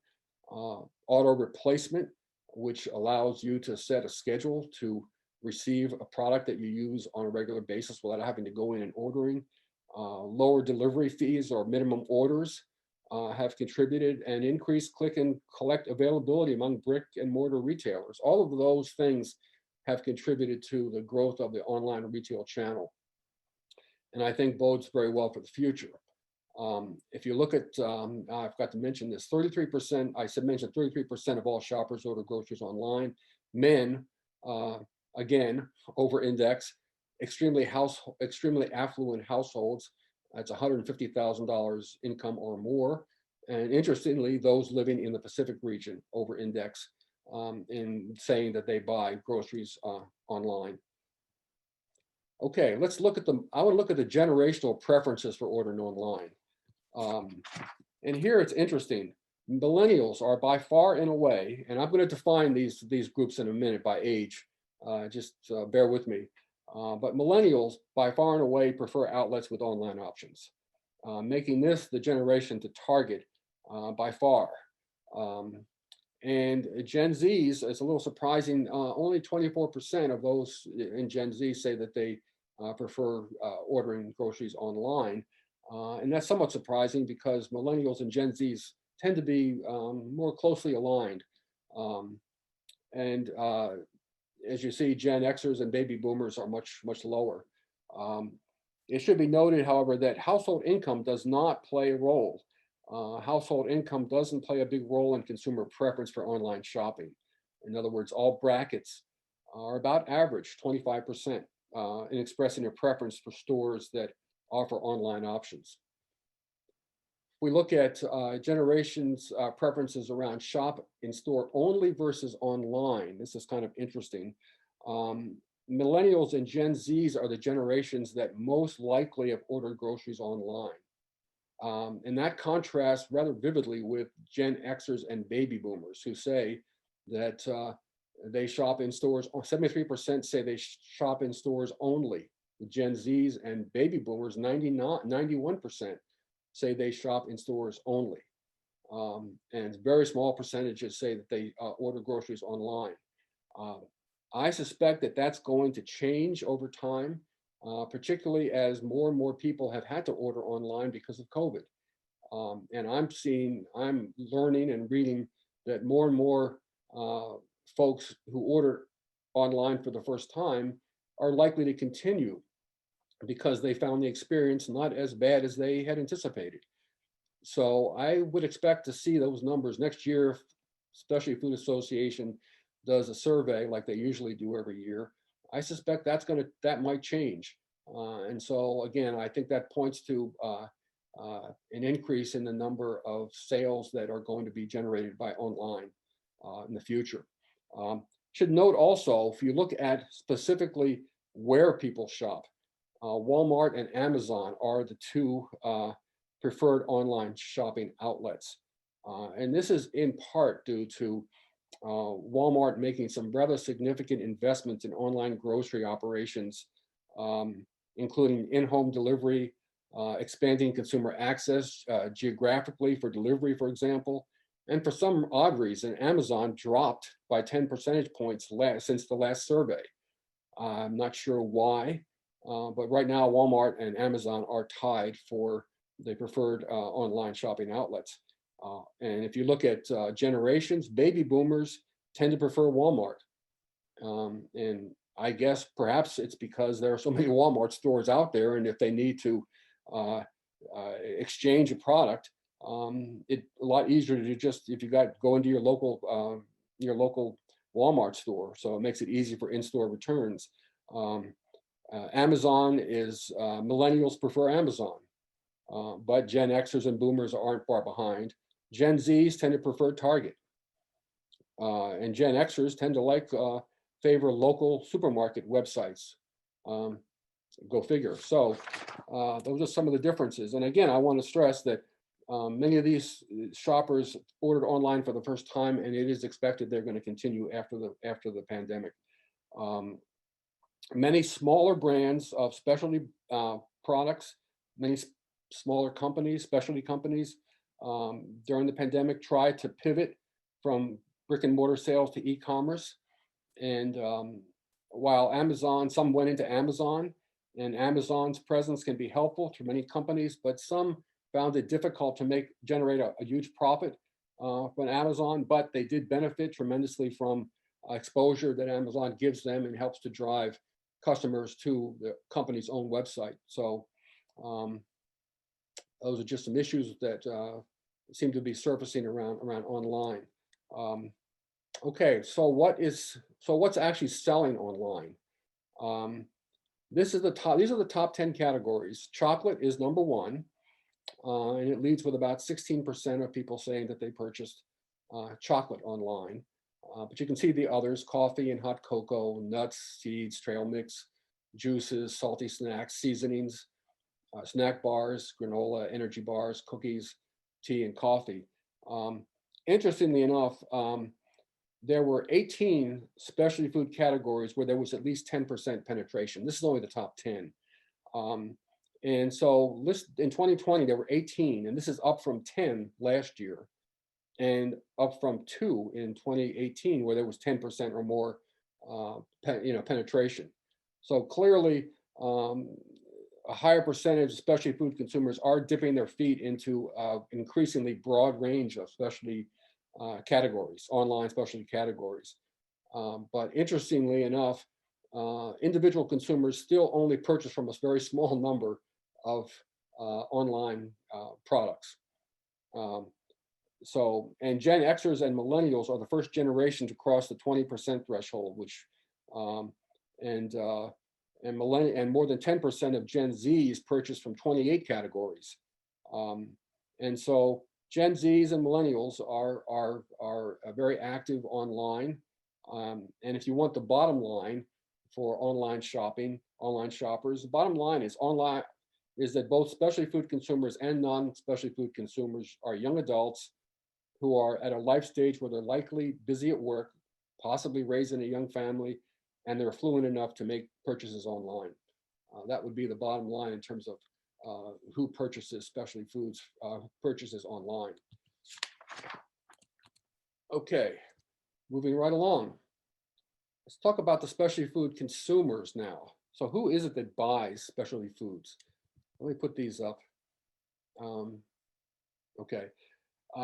Auto replacement, which allows you to set a schedule to receive a product that you use on a regular basis without having to go in and ordering. Lower delivery fees or minimum orders have contributed, and increased click and collect availability among brick and mortar retailers. All of those things have contributed to the growth of the online retail channel, and I think bodes very well for the future. If you look at, I forgot to mention this, 33%, mentioned 33% of all shoppers order groceries online. Men, again, over index, extremely affluent households, that's $150,000 income or more. And interestingly, those living in the Pacific region over index in saying that they buy groceries online. Okay, let's look at I want to look at the generational preferences for ordering online. And here it's interesting. Millennials are by far and away, and I'm going to define these groups in a minute by age, just bear with me. But millennials by far and away prefer outlets with online options, making this the generation to target by far. And Gen Zs, it's a little surprising, only 24% of those in Gen Z say that they prefer ordering groceries online. And that's somewhat surprising because millennials and Gen Zs tend to be more closely aligned. As you see, Gen Xers and baby boomers are much lower. It should be noted, however, that household income does not play a role. Household income doesn't play a big role in consumer preference for online shopping. In other words, all brackets are about average, 25%, in expressing a preference for stores that offer online options. We look at generations' preferences around shop in store only versus online. This is kind of interesting. Millennials and Gen Zs are the generations that most likely have ordered groceries online. And that contrasts rather vividly with Gen Xers and baby boomers who say that they shop in stores. 73% say they shop in stores only. Gen Zs and baby boomers, 91% say they shop in stores only. And very small percentages say that they order groceries online. I suspect that that's going to change over time, particularly as more and more people have had to order online because of COVID. And I'm learning and reading that more and more folks who order online for the first time are likely to continue because they found the experience not as bad as they had anticipated. So I would expect to see those numbers next year, especially Food Association does a survey like they usually do every year. I suspect that might change. And so again, I think that points to an increase in the number of sales that are going to be generated by online in the future. Should note also, if you look at specifically where people shop, Walmart and Amazon are the two preferred online shopping outlets. And this is in part due to Walmart making some rather significant investments in online grocery operations, including in-home delivery, expanding consumer access geographically for delivery, for example. And for some odd reason, Amazon dropped by 10 percentage points since the last survey. I'm not sure why, but right now Walmart and Amazon are tied for the preferred online shopping outlets. And if you look at generations, baby boomers tend to prefer Walmart. And I guess perhaps it's because there are so many Walmart stores out there, and if they need to exchange a product, it's a lot easier to just, if you go into your local Walmart store. So it makes it easy for in-store returns. Amazon is, millennials prefer Amazon, but Gen Xers and boomers aren't far behind. Gen Zs tend to prefer Target. And Gen Xers tend to favor local supermarket websites. Go figure. So those are some of the differences. And again, I want to stress that many of these shoppers ordered online for the first time, and it is expected they're going to continue after the pandemic. Many smaller brands of specialty products, many smaller companies, specialty companies, during the pandemic tried to pivot from brick and mortar sales to e-commerce. And while some went into Amazon, and Amazon's presence can be helpful to many companies, but some found it difficult to generate a huge profit from Amazon, but they did benefit tremendously from exposure that Amazon gives them and helps to drive customers to the company's own website. So those are just some issues that seem to be surfacing around online. Okay, so what's actually selling online? These are the top 10 categories. Chocolate is number one, and it leads with about 16% of people saying that they purchased chocolate online. But you can see the others: coffee and hot cocoa, nuts, seeds, trail mix, juices, salty snacks, seasonings, snack bars, granola, energy bars, cookies, tea, and coffee. Interestingly enough, there were 18 specialty food categories where there was at least 10% penetration. This is only the top 10. And so in 2020, there were 18, and this is up from 10 last year, and up from 2 in 2018, where there was 10% or more penetration. So clearly, a higher percentage of specialty food consumers are dipping their feet into increasingly broad range of specialty categories, online specialty categories. But interestingly enough, individual consumers still only purchase from a very small number of online products. And Gen Xers and millennials are the first generation to cross the 20% threshold, which and more than 10% of Gen Zs purchase from 28 categories. And so Gen Zs and millennials are very active online. And if you want the bottom line for online shoppers, the bottom line is that both specialty food consumers and non-specialty food consumers are young adults who are at a life stage where they're likely busy at work, possibly raising a young family, and they're affluent enough to make purchases online. That would be the bottom line in terms of who purchases specialty foods, purchases online. Okay, moving right along. Let's talk about the specialty food consumers now. So who is it that buys specialty foods? Let me put these up. Okay.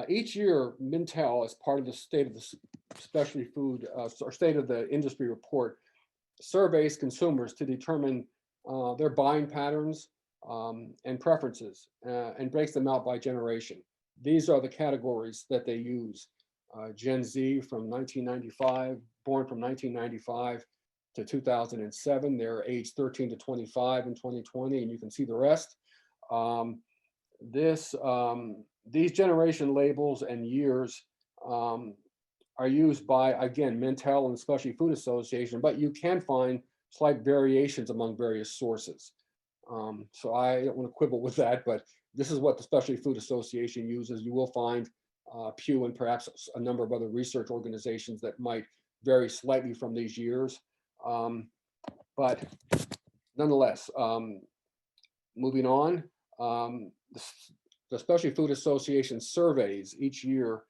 Each year, Mintel, as part of the State of the Specialty Food or State of the Industry report, surveys consumers to determine their buying patterns and preferences, and breaks them out by generation. These are the categories that they use. Gen Z from 1995, born from 1995 to 2007. They're aged 13 to 25 in 2020, and you can see the rest. These generation labels and years are used by, again, Mintel and the Specialty Food Association, but you can find slight variations among various sources. So I don't want to quibble with that, but this is what the Specialty Food Association uses. You will find Pew and perhaps a number of other research organizations that might vary slightly from these years. But nonetheless, moving on, the Specialty Food Association surveys each year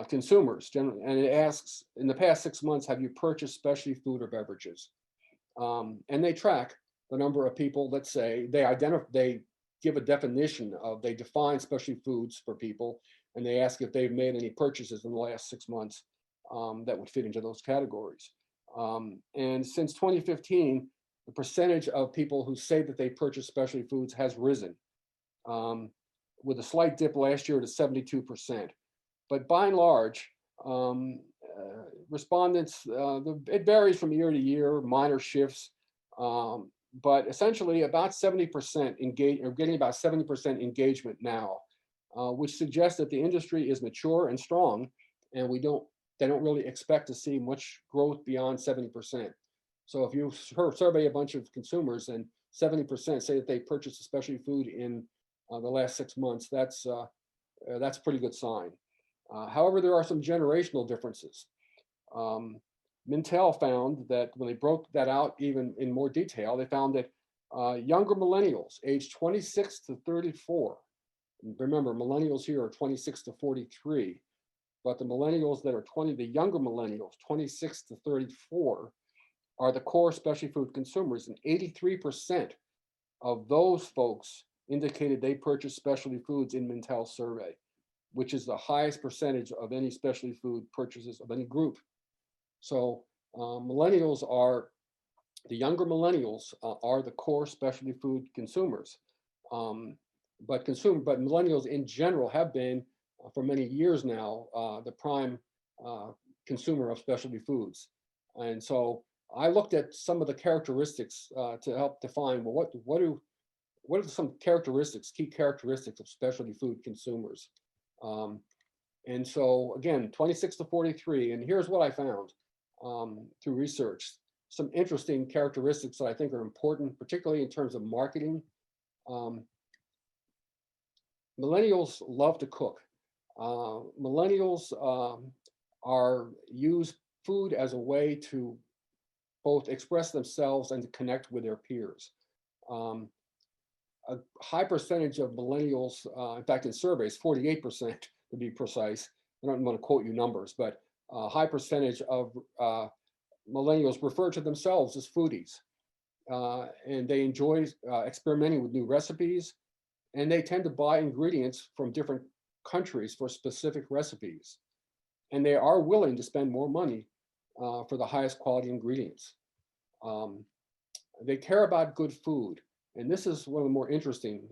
consumers, and it asks, in the past 6 months, have you purchased specialty food or beverages? And they track the number of people that say they give a definition of, they define specialty foods for people, and they ask if they've made any purchases in the last 6 months that would fit into those categories. And since 2015, the percentage of people who say that they purchase specialty foods has risen, with a slight dip last year to 72%. But by and large, respondents, it varies from year to year, minor shifts, but essentially about 70% getting about 70% engagement now, which suggests that the industry is mature and strong, and they don't really expect to see much growth beyond 70%. So if you survey a bunch of consumers and 70% say that they purchased a specialty food in the last 6 months, that's a pretty good sign. However, there are some generational differences. Mintel found that when they broke that out even in more detail, they found that younger millennials aged 26 to 34, remember millennials here are 26 to 43, but the millennials that are the younger millennials, 26 to 34, are the core specialty food consumers, and 83% of those folks indicated they purchased specialty foods in Mintel's survey, which is the highest percentage of any specialty food purchases of any group. So the younger millennials are the core specialty food consumers. but millennials in general have been for many years now the prime consumer of specialty foods. And so I looked at some of the characteristics to help define, well, what are some key characteristics of specialty food consumers? And so again, 26 to 43, and here's what I found through research. Some interesting characteristics that I think are important, particularly in terms of marketing. Millennials love to cook. Millennials use food as a way to both express themselves and to connect with their peers. A high percentage of millennials, in fact, in surveys, 48% to be precise. I don't want to quote you numbers, but a high percentage of millennials refer to themselves as foodies. And they enjoy experimenting with new recipes, and they tend to buy ingredients from different countries for specific recipes. And they are willing to spend more money for the highest quality ingredients. They care about good food. And this is one of the more interesting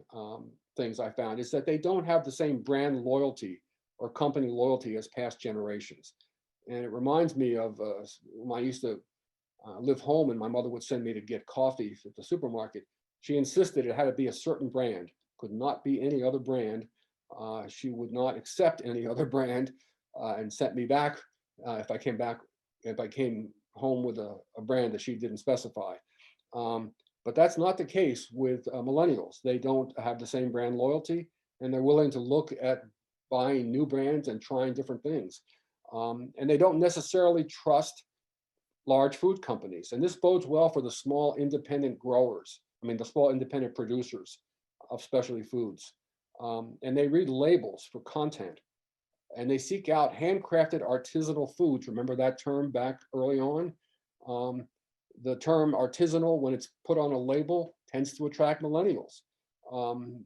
things I found, is that they don't have the same brand loyalty or company loyalty as past generations. And it reminds me of when I used to live home and my mother would send me to get coffee at the supermarket. She insisted it had to be a certain brand, could not be any other brand. She would not accept any other brand and sent me back if I came home with a brand that she didn't specify. But that's not the case with millennials. They don't have the same brand loyalty, and they're willing to look at buying new brands and trying different things. And they don't necessarily trust large food companies. And this bodes well for the small independent growers, the small independent producers of specialty foods. And they read labels for content, and they seek out handcrafted artisanal foods. Remember that term back early on? The term artisanal, when it's put on a label, tends to attract millennials.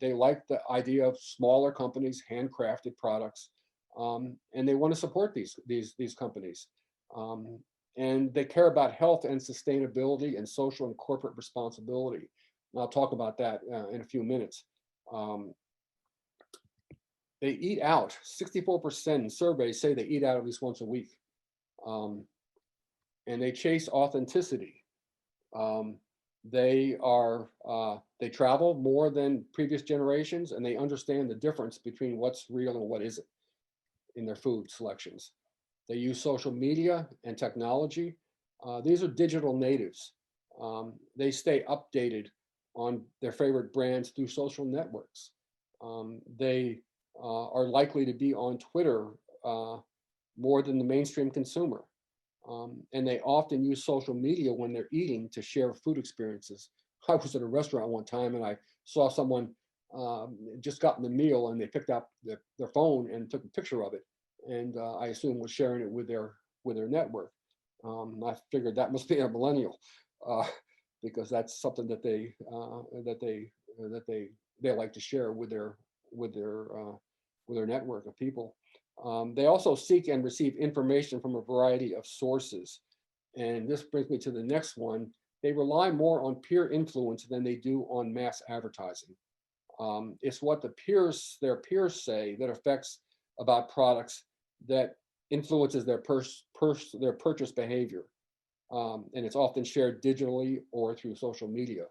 They like the idea of smaller companies, handcrafted products, and they want to support these companies. And they care about health and sustainability and social and corporate responsibility. And I'll talk about that in a few minutes. They eat out. 64% in surveys say they eat out at least once a week. And they chase authenticity. They travel more than previous generations, and they understand the difference between what's real and what isn't in their food selections. They use social media and technology. These are digital natives. They stay updated on their favorite brands through social networks. They are likely to be on Twitter more than the mainstream consumer. And they often use social media when they're eating to share food experiences. I was at a restaurant one time and I saw someone just gotten the meal, and they picked up their phone and took a picture of it. And I assume was sharing it with their network. I figured that must be a millennial because that's something that they like to share with their network of people. They also seek and receive information from a variety of sources. And this brings me to the next one. They rely more on peer influence than they do on mass advertising. It's what their peers say that affects about products that influences their purchase behavior. And it's often shared digitally or through social media.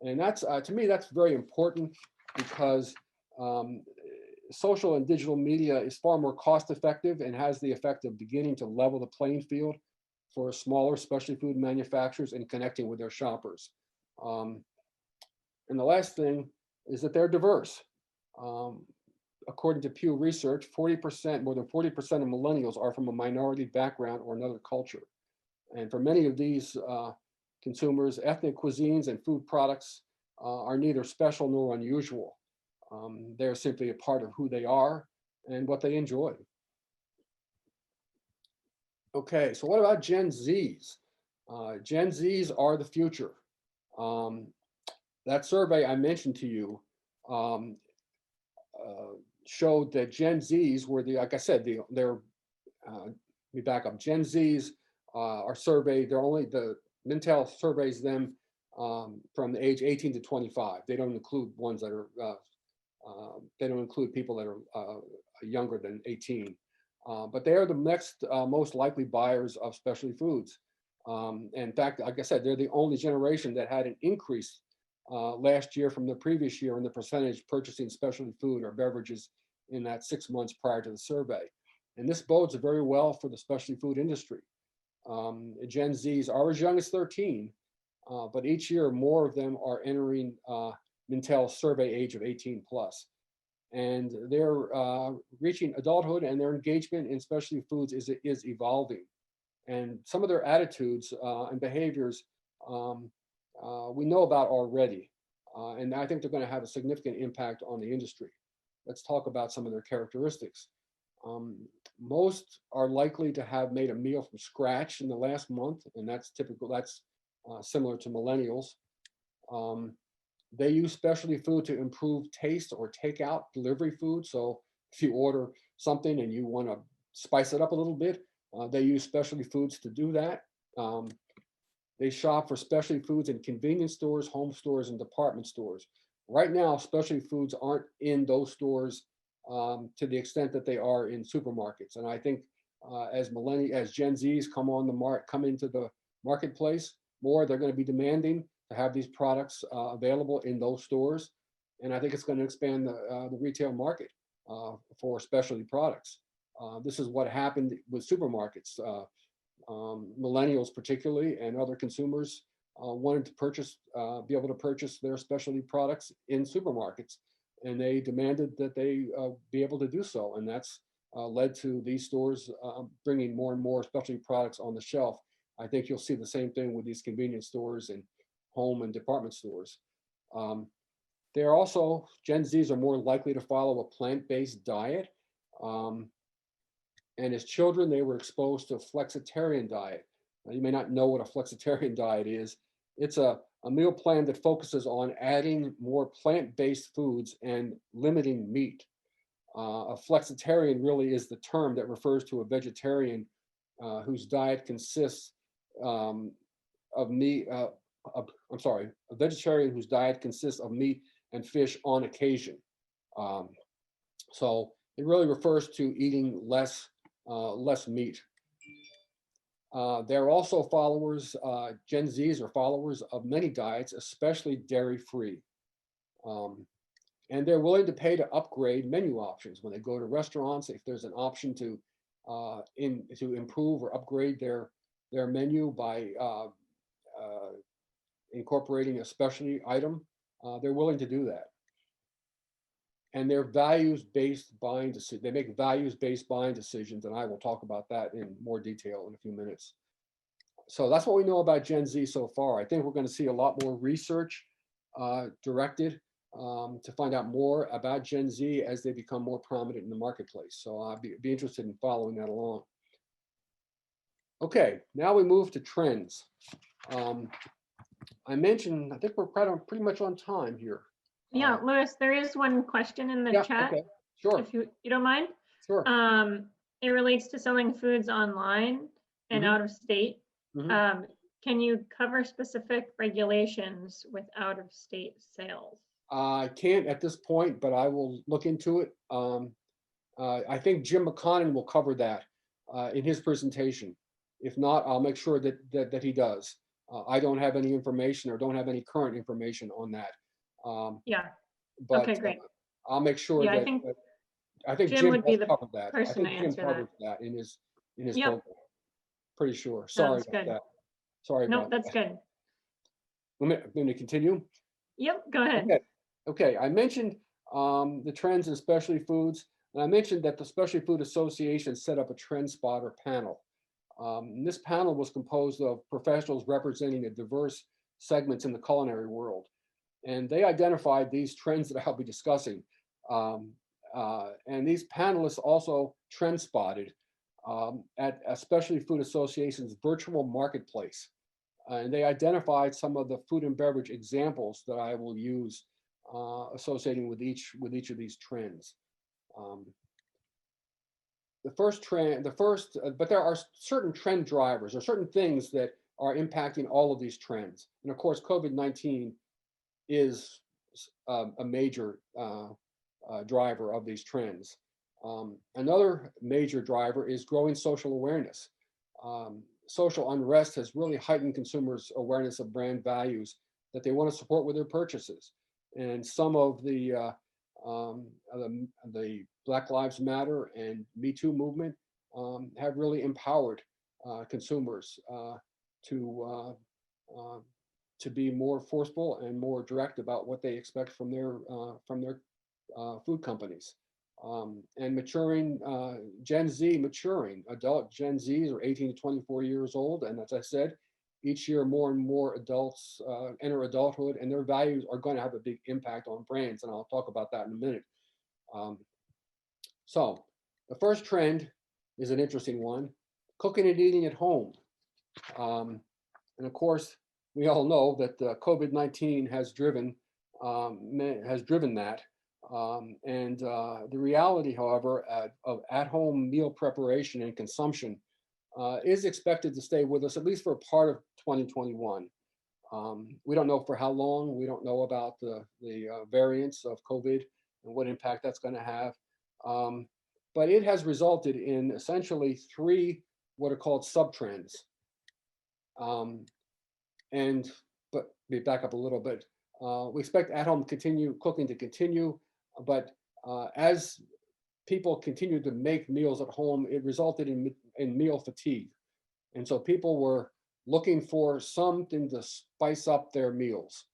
And that's, to me, that's very important because social and digital media is far more cost effective and has the effect of beginning to level the playing field for smaller specialty food manufacturers and connecting with their shoppers. And the last thing is that they're diverse. According to Pew Research, more than 40% of millennials are from a minority background or another culture. And for many of these consumers, ethnic cuisines and food products are neither special nor unusual. They're simply a part of who they are and what they enjoy. Okay, so what about Gen Zs? Gen Zs are the future. That survey I mentioned to you showed that Gen Zs were like I said, let me back up. Gen Zs are surveyed, the Mintel surveys them from the age 18 to 25. They don't include ones that are They don't include people that are younger than 18. But they are the next most likely buyers of specialty foods. In fact, like I said, they're the only generation that had an increase last year from the previous year in the percentage purchasing specialty food or beverages in that 6 months prior to the survey. And this bodes very well for the specialty food industry. Gen Zs are as young as 13, but each year more of them are entering Mintel's survey age of 18 plus. And they're reaching adulthood, and their engagement in specialty foods is evolving. And some of their attitudes and behaviors we know about already. And I think they're going to have a significant impact on the industry. Let's talk about some of their characteristics. Most are likely to have made a meal from scratch in the last month, and that's typical. That's similar to millennials. They use specialty food to improve taste or takeout delivery food. So if you order something and you want to spice it up a little bit, they use specialty foods to do that. They shop for specialty foods in convenience stores, home stores, and department stores. Right now, specialty foods aren't in those stores to the extent that they are in supermarkets. And I think as Gen Zs come into the marketplace more, they're going to be demanding to have these products available in those stores. And I think it's going to expand the retail market for specialty products. This is what happened with supermarkets. Millennials particularly, and other consumers wanted to be able to purchase their specialty products in supermarkets, and they demanded that they be able to do so. And that's led to these stores bringing more and more specialty products on the shelf. I think you'll see the same thing with these convenience stores and home and department stores. They're also, Gen Zs are more likely to follow a plant-based diet. And as children, they were exposed to a flexitarian diet. Now, you may not know what a flexitarian diet is. It's a meal plan that focuses on adding more plant-based foods and limiting meat. A flexitarian really is the term that refers to a vegetarian whose diet consists of meat. A vegetarian whose diet consists of meat and fish on occasion. So it really refers to eating less meat. They're also followers, Gen Zs are followers of many diets, especially dairy-free. And they're willing to pay to upgrade menu options when they go to restaurants. If there's an option to improve or upgrade their menu by incorporating a specialty item, they're willing to do that. And they're values-based buying decisions. They make values-based buying decisions, and I will talk about that in more detail in a few minutes. So that's what we know about Gen Z so far. I think we're going to see a lot more research directed to find out more about Gen Z as they become more prominent in the marketplace. So I'll be interested in following that along. Okay, now we move to trends. I mentioned, I think we're pretty much on time here. Yeah, Louis, there is one question in the chat. Okay, sure. If you don't mind. Sure. It relates to selling foods online and out of state. Can you cover specific regulations with out of state sales? I can't at this point, but I will look into it. I think Jim McConnon will cover that in his presentation. If not, I'll make sure that he does. I don't have any information or don't have any current information on that. Yeah. But, okay, great. I'll make sure yeah, that I think Jim would be the covered that. I person think to Jim answer covered that in his Yep. program. Pretty sure. Sorry Sounds about good. that. Sorry No, about that's that. good. Let me continue. Yep, go ahead. Okay. I mentioned the trends in specialty foods, and I mentioned that the Specialty Food Association set up a trend spotter panel. This panel was composed of professionals representing the diverse segments in the culinary world. And they identified these trends that I'll be discussing. And these panelists also trend spotted at a Specialty Food Association's virtual marketplace. And they identified some of the food and beverage examples that I will use associating with each of these trends. But there are certain trend drivers or certain things that are impacting all of these trends. And of course, COVID-19 is a major driver of these trends. Another major driver is growing social awareness. Social unrest has really heightened consumers' awareness of brand values that they want to support with their purchases. And some of the Black Lives Matter and Me Too movement have really empowered consumers to be more forceful and more direct about what they expect from their food companies. And maturing Gen Z, adult Gen Zs are 18 to 24 years old, and as I said, each year more and more adults enter adulthood, and their values are going to have a big impact on brands, and I'll talk about that in a minute. So the first trend is an interesting one: cooking and eating at home. And of course, we all know that COVID-19 has driven that. The reality, however, of at-home meal preparation and consumption is expected to stay with us at least for a part of 2021. We don't know for how long. We don't know about the variants of COVID and what impact that's going to have. But it has resulted in essentially three what are called sub-trends. But we back up a little bit. We expect at-home cooking to continue, but as people continue to make meals at home, it resulted in meal fatigue. And so people were looking for something to spice up their meals.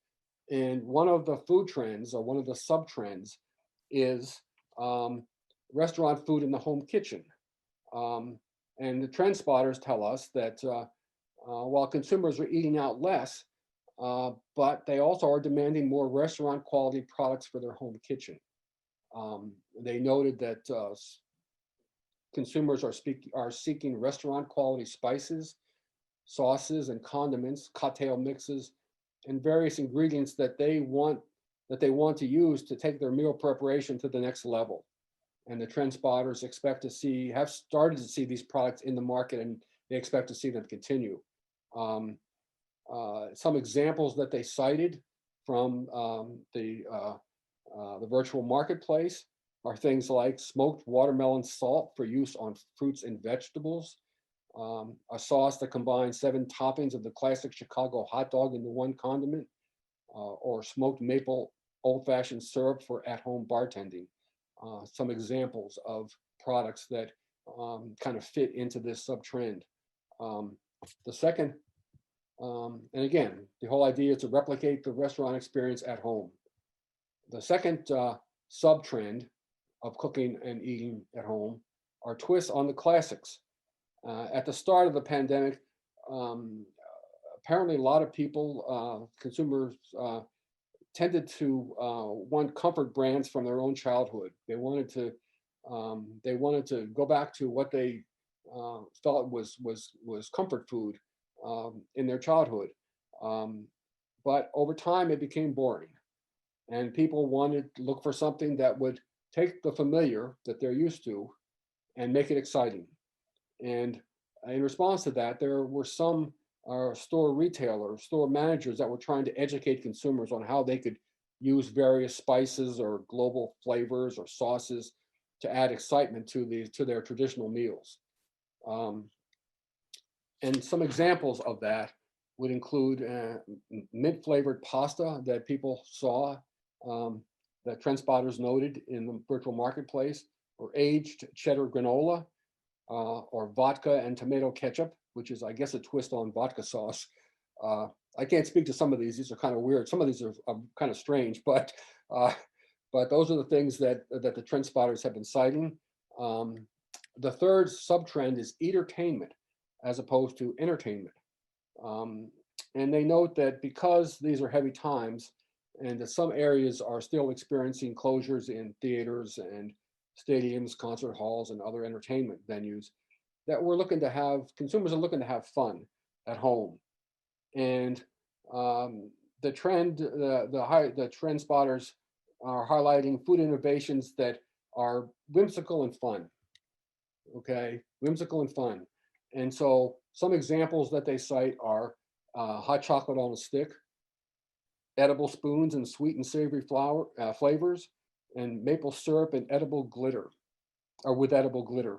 And one of the food trends, or one of the sub-trends, is restaurant food in the home kitchen. And the trend spotters tell us that while consumers are eating out less, but they also are demanding more restaurant quality products for their home kitchen. They noted that consumers are seeking restaurant quality spices, sauces, and condiments, cocktail mixes, and various ingredients that they want to use to take their meal preparation to the next level. And the trend spotters have started to see these products in the market, and they expect to see them continue. Some examples that they cited from the virtual marketplace are things like smoked watermelon salt for use on fruits and vegetables, a sauce that combines 7 toppings of the classic Chicago hot dog into one condiment, or smoked maple old-fashioned syrup for at-home bartending. Some examples of products that kind of fit into this sub-trend. The second, and again, the whole idea is to replicate the restaurant experience at home. The second sub-trend of cooking and eating at home are twists on the classics. At the start of the pandemic, apparently a lot of people, consumers, tended to want comfort brands from their own childhood. They wanted to go back to what they felt was comfort food in their childhood. But over time, it became boring, and people wanted to look for something that would take the familiar that they're used to and make it exciting. And in response to that, there were some store managers that were trying to educate consumers on how they could use various spices or global flavors or sauces to add excitement to their traditional meals. And some examples of that would include mint flavored pasta that people saw, that trend spotters noted in the virtual marketplace, or aged cheddar granola, or vodka and tomato ketchup, which is, I guess, a twist on vodka sauce. I can't speak to some of these. These are kind of weird. Some of these are kind of strange, but those are the things that the trend spotters have been citing. The third sub-trend is entertainment as opposed to entertainment. And they note that because these are heavy times and that some areas are still experiencing closures in theaters and stadiums, concert halls, and other entertainment venues, that consumers are looking to have fun at home. And the trend spotters are highlighting food innovations that are whimsical and fun. Okay, whimsical and fun. And so some examples that they cite are hot chocolate on a stick, edible spoons and sweet and savory flavors, and maple syrup and edible glitter, or with edible glitter.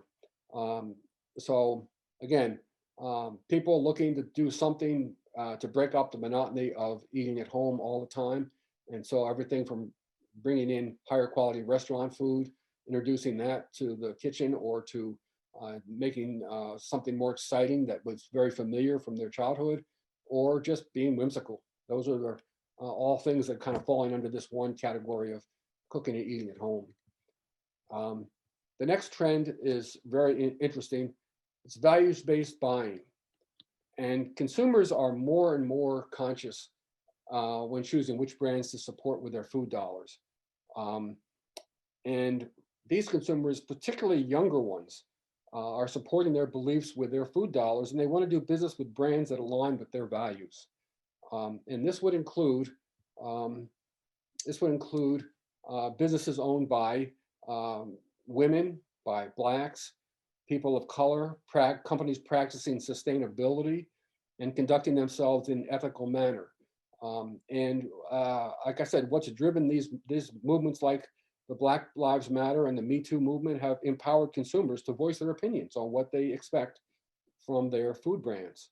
So again, people looking to do something to break up the monotony of eating at home all the time. And so everything from bringing in higher quality restaurant food, introducing that to the kitchen, or to making something more exciting that was very familiar from their childhood, or just being whimsical. Those are the, all things that kind of falling under this one category of cooking and eating at home. The next trend is very interesting. It's values-based buying. And consumers are more and more conscious when choosing which brands to support with their food dollars. And these consumers, particularly younger ones, are supporting their beliefs with their food dollars, and they want to do business with brands that align with their values. And this would include businesses owned by women, by Blacks, people of color, companies practicing sustainability and conducting themselves in an ethical manner. Like I said, what's driven these movements like the Black Lives Matter and the Me Too movement have empowered consumers to voice their opinions on what they expect from their food brands.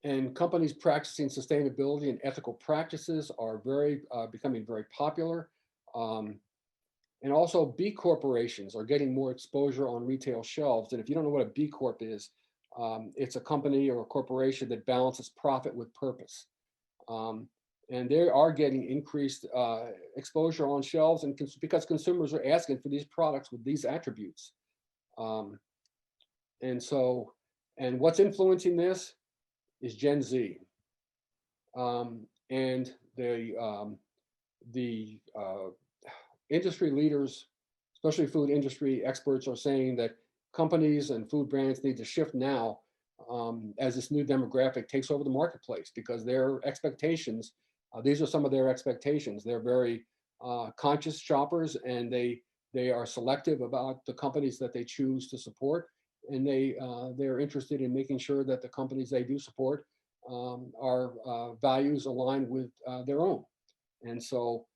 And companies practicing sustainability and ethical practices are becoming very popular. And also B corporations are getting more exposure on retail shelves. And if you don't know what a B Corp is, it's a company or a corporation that balances profit with purpose. And they are getting increased exposure on shelves, and because consumers are asking for these products with these attributes. And what's influencing this is Gen Z. And the industry leaders, especially food industry experts, are saying that companies and food brands need to shift now as this new demographic takes over the marketplace, because their expectations, these are some of their expectations. They're very conscious shoppers, and they are selective about the companies that they choose to support, and they're interested in making sure that the companies they do support are values aligned with their own. And so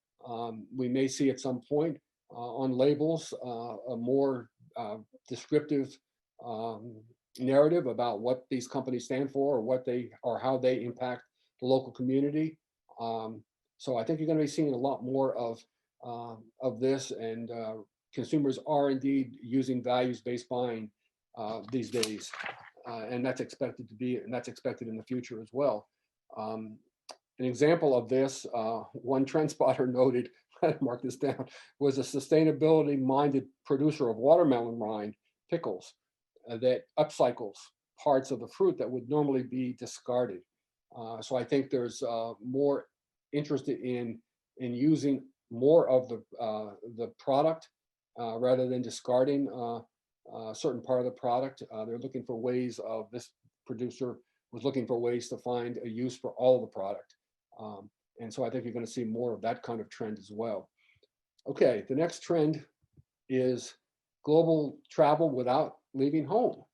we may see at some point on labels a more descriptive narrative about what these companies stand for, or what they, or how they impact the local community. So I think you're going to be seeing a lot more of this, and consumers are indeed using values-based buying these days, and that's expected in the future as well. An example of this, one trend spotter noted, mark this down, was a sustainability-minded producer of watermelon rind pickles that upcycles parts of the fruit that would normally be discarded. So I think there's more interest in using more of the product rather than discarding a certain part of the product. They're looking for ways of, this producer was looking for ways to find a use for all of the product. And so I think you're going to see more of that kind of trend as well. Okay, the next trend is global travel without leaving home.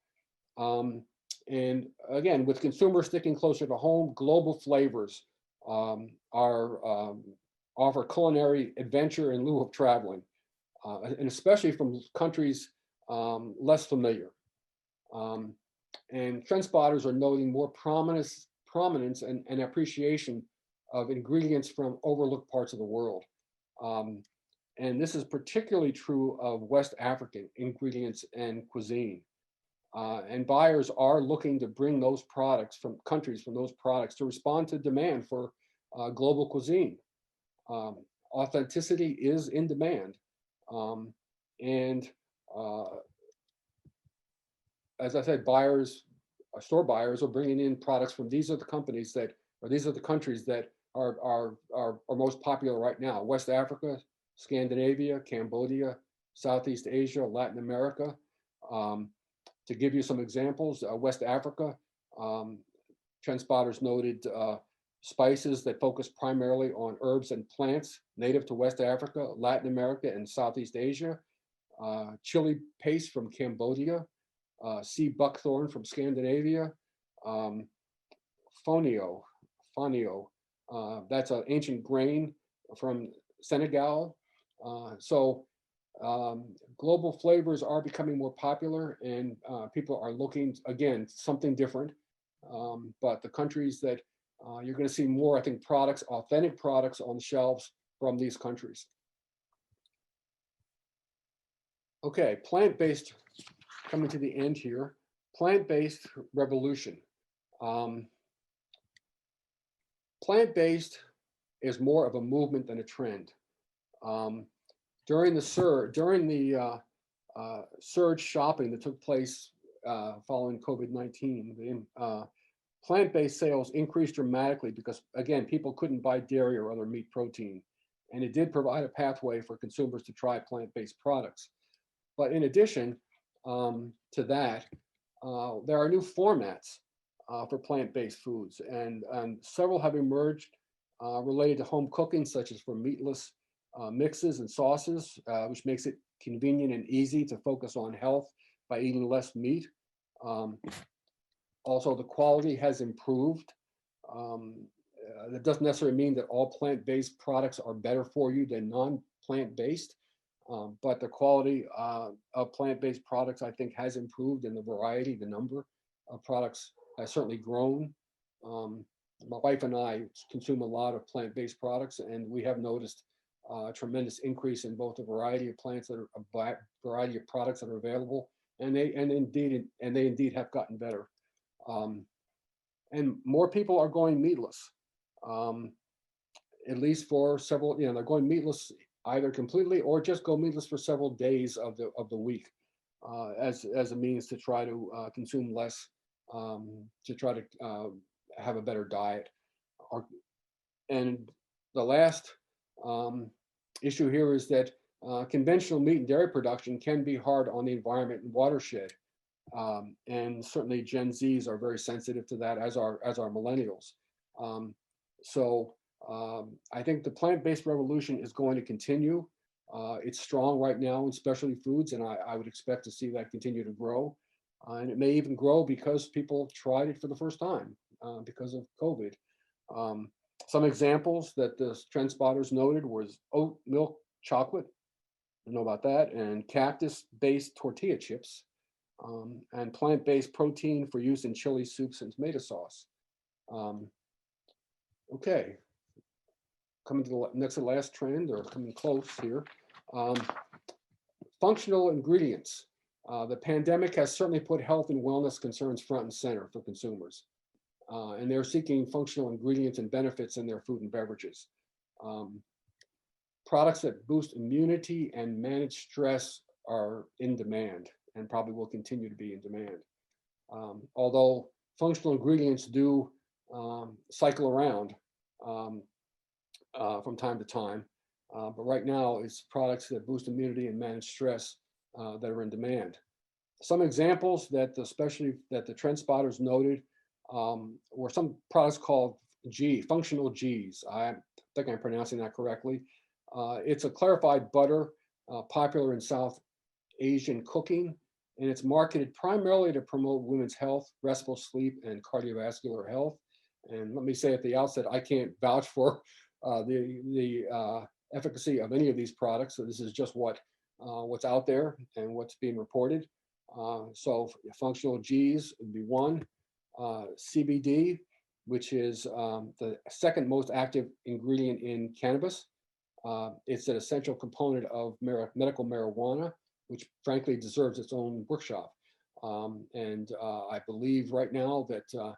And again, with consumers sticking closer to home, global flavors offer culinary adventure in lieu of traveling, and especially from countries less familiar. And trend spotters are noting more prominence and appreciation of ingredients from overlooked parts of the world. And this is particularly true of West African ingredients and cuisine. And buyers are looking to bring those products from countries, from those products, to respond to demand for global cuisine. Authenticity is in demand. As I said, store buyers are bringing in products from, these are the companies that, or these are the countries that are most popular right now: West Africa, Scandinavia, Cambodia, Southeast Asia, Latin America. To give you some examples, West Africa, trend spotters noted spices that focus primarily on herbs and plants native to West Africa, Latin America, and Southeast Asia. Chili paste from Cambodia, sea buckthorn from Scandinavia, fonio, that's an ancient grain from Senegal. Global flavors are becoming more popular, and people are looking, again, something different. But the countries that you're going to see more, I think, products, authentic products on the shelves from these countries. Okay, plant-based, coming to the end here. Plant-based revolution. Plant-based is more of a movement than a trend. During the surge shopping that took place following COVID-19, plant-based sales increased dramatically because, again, people couldn't buy dairy or other meat protein, and it did provide a pathway for consumers to try plant-based products. But in addition to that, there are new formats for plant-based foods, and several have emerged related to home cooking, such as for meatless mixes and sauces, which makes it convenient and easy to focus on health by eating less meat. Also, the quality has improved. That doesn't necessarily mean that all plant-based products are better for you than non-plant-based, but the quality of plant-based products, I think, has improved, and the variety, the number of products has certainly grown. My wife and I consume a lot of plant-based products, and we have noticed a tremendous increase in both the variety of plants that are variety of products that are available, and they indeed have gotten better. And more people are going meatless, at least for several. They're going meatless either completely or just go meatless for several days of the week, as a means to try to consume less, to try to have a better diet. And the last issue here is that conventional meat and dairy production can be hard on the environment and watershed. And certainly Gen Zs are very sensitive to that, as are millennials. I think the plant-based revolution is going to continue. It's strong right now in specialty foods, and I would expect to see that continue to grow. And it may even grow because people tried it for the first time because of COVID. Some examples that the trend spotters noted was oat milk chocolate, I don't know about that, and cactus-based tortilla chips, and plant-based protein for use in chili soups and tomato sauce. Okay, coming to the next to the last trend, or coming close here. Functional ingredients. The pandemic has certainly put health and wellness concerns front and center for consumers. And they're seeking functional ingredients and benefits in their food and beverages. Products that boost immunity and manage stress are in demand, and probably will continue to be in demand. Although functional ingredients do cycle around from time to time, but right now it's products that boost immunity and manage stress that are in demand. Some examples that the trend spotters noted were some products called functional Gs. I think I'm pronouncing that correctly. It's a clarified butter popular in South Asian cooking, and it's marketed primarily to promote women's health, restful sleep, and cardiovascular health. And let me say at the outset, I can't vouch for the efficacy of any of these products. So this is just what's out there and what's being reported. So functional Gs would be one. CBD, which is the second most active ingredient in cannabis. It's an essential component of medical marijuana, which frankly deserves its own workshop. And I believe right now that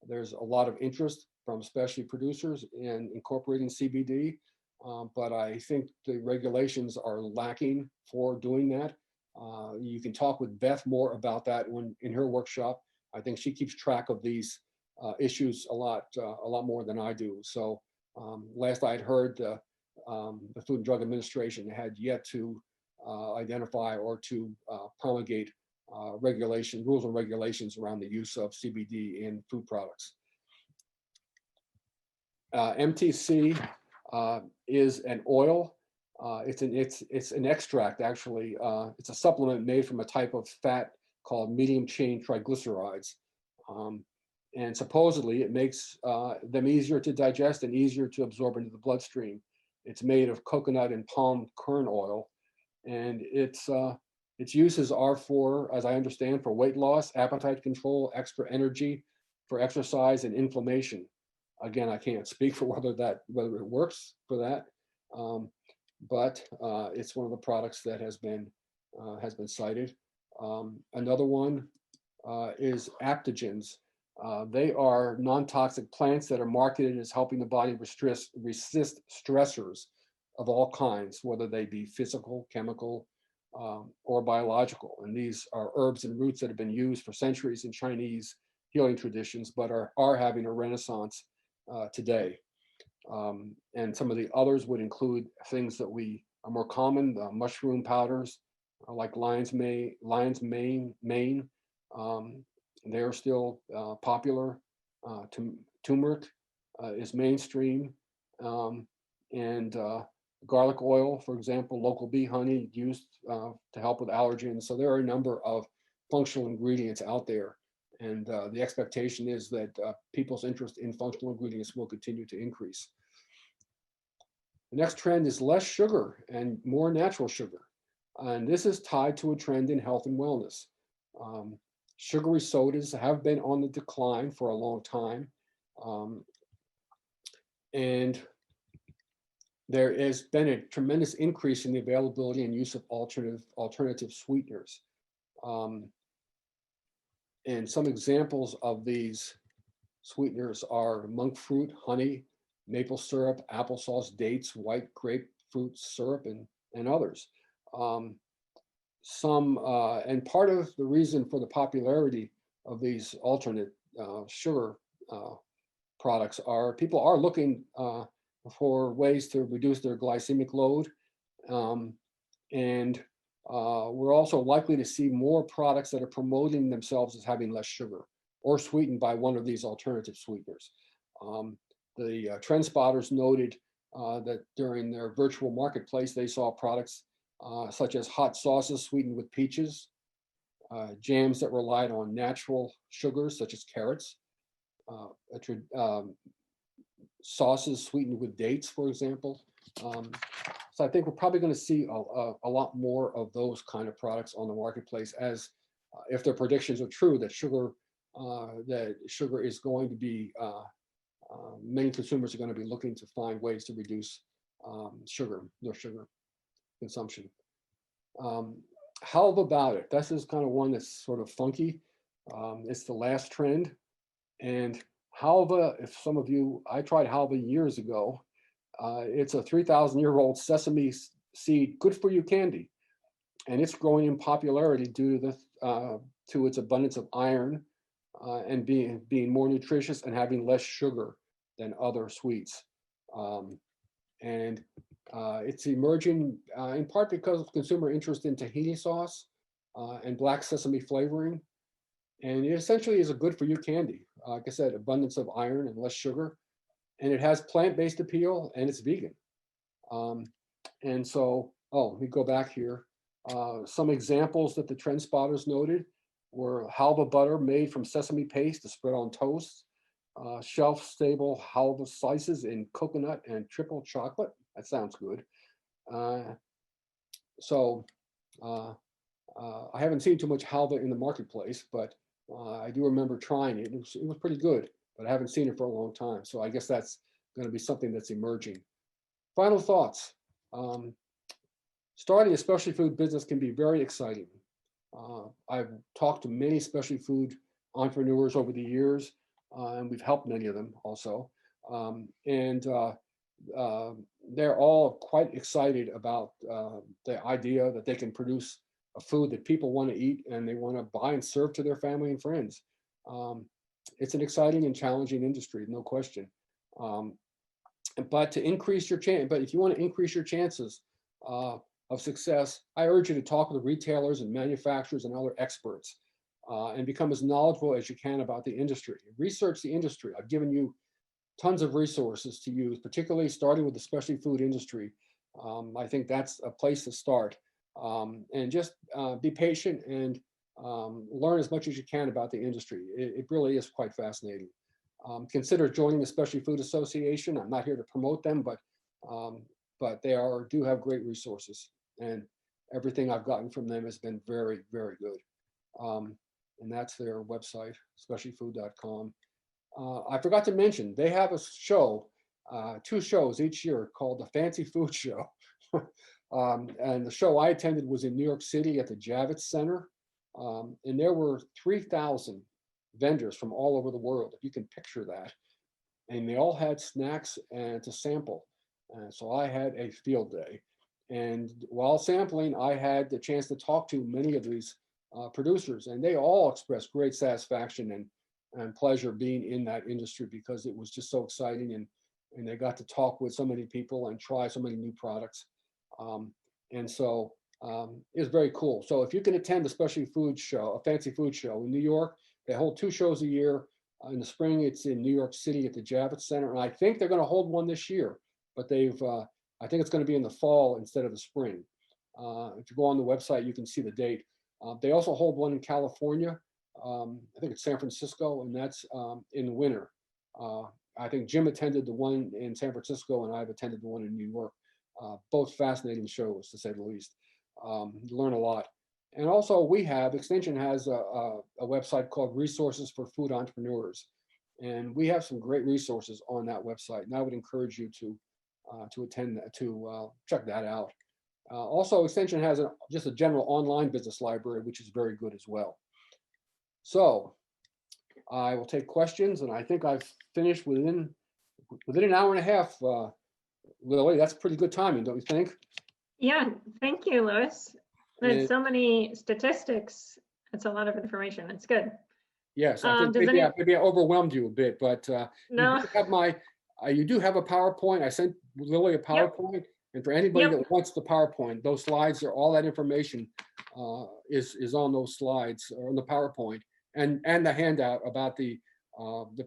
there's a lot of interest from specialty producers in incorporating CBD, but I think the regulations are lacking for doing that. You can talk with Beth more about that in her workshop. I think she keeps track of these issues a lot more than I do. So last I had heard, the Food and Drug Administration had yet to identify or to promulgate rules and regulations around the use of CBD in food products. MTC is an oil. It's an extract, actually. It's a supplement made from a type of fat called medium chain triglycerides. And supposedly it makes them easier to digest and easier to absorb into the bloodstream. It's made of coconut and palm kernel oil, and its uses are for, as I understand, for weight loss, appetite control, extra energy, for exercise and inflammation. Again, I can't speak for whether it works for that, but it's one of the products that has been cited. Another one is aptogens. They are non-toxic plants that are marketed as helping the body resist stressors of all kinds, whether they be physical, chemical, or biological. And these are herbs and roots that have been used for centuries in Chinese healing traditions, but are having a renaissance today. And some of the others would include things that are more common, the mushroom powders, like lion's mane. They're still popular. Turmeric is mainstream, and garlic oil, for example, local bee honey used to help with allergens. So there are a number of functional ingredients out there, and the expectation is that people's interest in functional ingredients will continue to increase. The next trend is less sugar and more natural sugar. And this is tied to a trend in health and wellness. Sugary sodas have been on the decline for a long time. And there has been a tremendous increase in the availability and use of alternative sweeteners. And some examples of these sweeteners are monk fruit, honey, maple syrup, applesauce, dates, white grapefruit syrup, and others. And part of the reason for the popularity of these alternate sugar products are people are looking for ways to reduce their glycemic load. And we're also likely to see more products that are promoting themselves as having less sugar or sweetened by one of these alternative sweeteners. The trend spotters noted that during their virtual marketplace, they saw products such as hot sauces sweetened with peaches, jams that relied on natural sugars such as carrots, sauces sweetened with dates, for example. So I think we're probably going to see a lot more of those kind of products on the marketplace, as if their predictions are true that sugar is going to be many consumers are going to be looking to find ways to reduce their sugar consumption. How about it? This is kind of one that's sort of funky. It's the last trend. And halva, if some of you, I tried halva years ago. It's a 3,000-year-old sesame seed, good for you candy. And it's growing in popularity due to its abundance of iron and being more nutritious and having less sugar than other sweets. And it's emerging in part because of consumer interest in tahini sauce and black sesame flavoring. And it essentially is a good for you candy. Like I said, abundance of iron and less sugar. And it has plant-based appeal, and it's vegan. And so, let me go back here. Some examples that the trend spotters noted were halva butter made from sesame paste to spread on toast, shelf-stable halva slices in coconut and triple chocolate. That sounds good. I haven't seen too much halva in the marketplace, but I do remember trying it. It was pretty good, but I haven't seen it for a long time. So I guess that's going to be something that's emerging. Final thoughts. Starting a specialty food business can be very exciting. I've talked to many specialty food entrepreneurs over the years, and we've helped many of them also. They're all quite excited about the idea that they can produce a food that people want to eat and they want to buy and serve to their family and friends. It's an exciting and challenging industry, no question. But if you want to increase your chances of success, I urge you to talk with the retailers and manufacturers and other experts and become as knowledgeable as you can about the industry. Research the industry. I've given you tons of resources to use, particularly starting with the specialty food industry. I think that's a place to start. And just be patient and learn as much as you can about the industry. It really is quite fascinating. Consider joining the Specialty Food Association. I'm not here to promote them, but but do have great resources, and everything I've gotten from them has been very, very good. And that's their website, specialtyfood.com. I forgot to mention, they have a show, 2 shows each year called the Fancy Food Show. And the show I attended was in New York City at the Javits Center. And there were 3,000 vendors from all over the world, if you can picture that. And they all had snacks and to sample. So I had a field day. And while sampling, I had the chance to talk to many of these producers, and they all expressed great satisfaction and pleasure being in that industry, because it was just so exciting, and they got to talk with so many people and try so many new products. And so it was very cool. So if you can attend a specialty food show, a fancy food show in New York, they hold 2 shows a year. In the spring, it's in New York City at the Javits Center, and I think they're going to hold one this year, but I think it's going to be in the fall instead of the spring. If you go on the website, you can see the date. They also hold one in California. I think it's San Francisco, and that's in the winter. I think Jim attended the one in San Francisco, and I've attended the one in New York. Both fascinating shows, to say the least. You learn a lot. And also, Extension has a website called Resources for Food Entrepreneurs. And we have some great resources on that website. And I would encourage you to check that out. Also, Extension has just a general online business library, which is very good as well. So I will take questions, and I think I've finished within an hour and a half. Lily, that's pretty good timing, don't you think? Yeah, thank you, Louis. There's And- so many statistics. It's a lot of information. It's good. Yes, I think Does maybe any- I overwhelmed you a bit, but No. you do have a PowerPoint. I sent Lily a PowerPoint, and for anybody Yep. that wants the PowerPoint, those slides are all that information is on those slides or on the PowerPoint, and the handout about the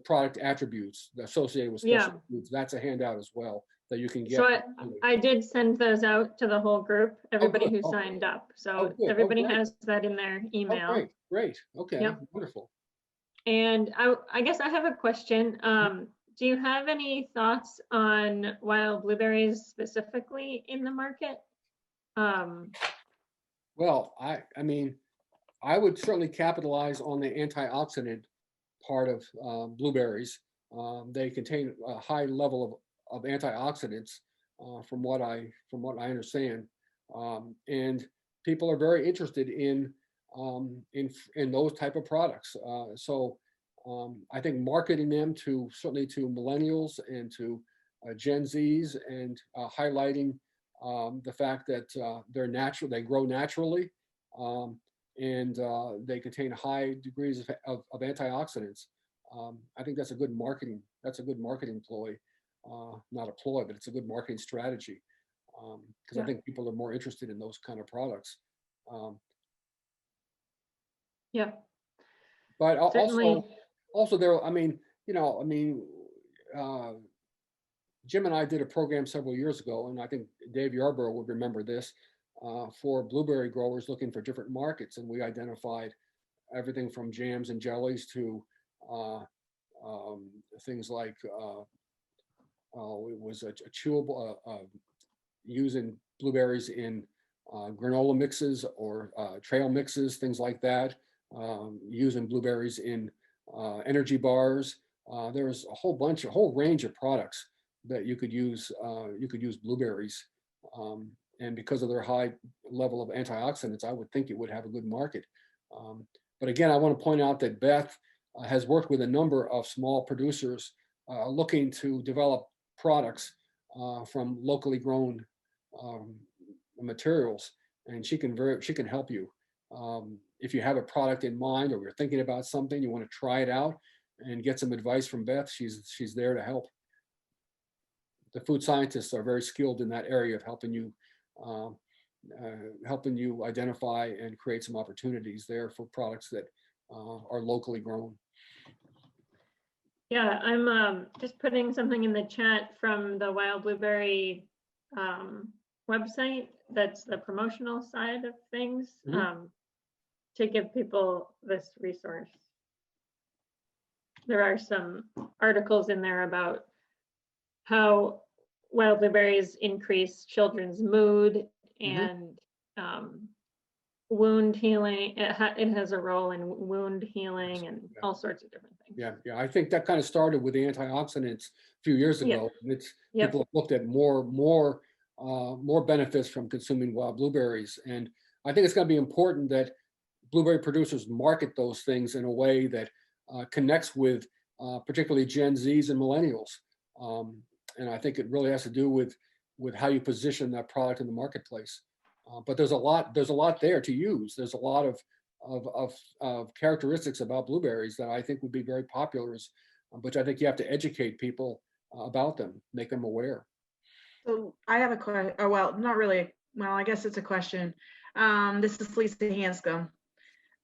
product attributes associated with special foods. That's a handout as well that you can get. So I did send those out to the whole group, everybody good. who signed up. So good. everybody Great. has that in their email. Great. Okay, Yep. wonderful. And I guess I have a question. Do you have any thoughts on wild blueberries specifically in the market? Well, I mean, I would certainly capitalize on the antioxidant part of blueberries. They contain a high level of antioxidants, from what I understand, and people are very interested in those type of products. So I think marketing them certainly to millennials and to Gen Zs, and highlighting the fact that they're natural, they grow naturally, and they contain high degrees of antioxidants. I think that's a good marketing. That's a good marketing ploy, not a ploy, but it's a good marketing strategy, because I think people are more interested in those kind of products. Yeah. But Certainly. also there, Jim and I did a program several years ago, and I think Dave Yarborough would remember this, for blueberry growers looking for different markets. And we identified everything from jams and jellies to things like, it was a chewable, using blueberries in granola mixes or trail mixes, things like that, using blueberries in energy bars. There's a whole range of products that you could use blueberries, and because of their high level of antioxidants, I would think it would have a good market. But again, I want to point out that Beth has worked with a number of small producers looking to develop products from locally grown materials, and she can help you. If you have a product in mind, or you're thinking about something, you want to try it out and get some advice from Beth, she's there to help. The food scientists are very skilled in that area of helping you identify and create some opportunities there for products that are locally grown. Yeah, I'm just putting something in the chat from the Wild Blueberry website. That's the promotional side of things, to give people this resource. There are some articles in there about how wild blueberries increase children's mood Mhm. and wound healing. It has a role in wound healing and Yeah. all sorts of different things. Yeah. I think that kind of started with the antioxidants a few years Yep. ago. And it's Yep. people have looked at more benefits from consuming wild blueberries. And I think it's going to be important that blueberry producers market those things in a way that connects with particularly Gen Zs and millennials. And I think it really has to do with how you position that product in the marketplace. But there's a lot there to use. There's a lot of characteristics about blueberries that I think would be very popular, but I think you have to educate people about them, make them aware. So I have a question. Oh, well, not really. Well, I guess it's a question. This is Lisa Hanscom.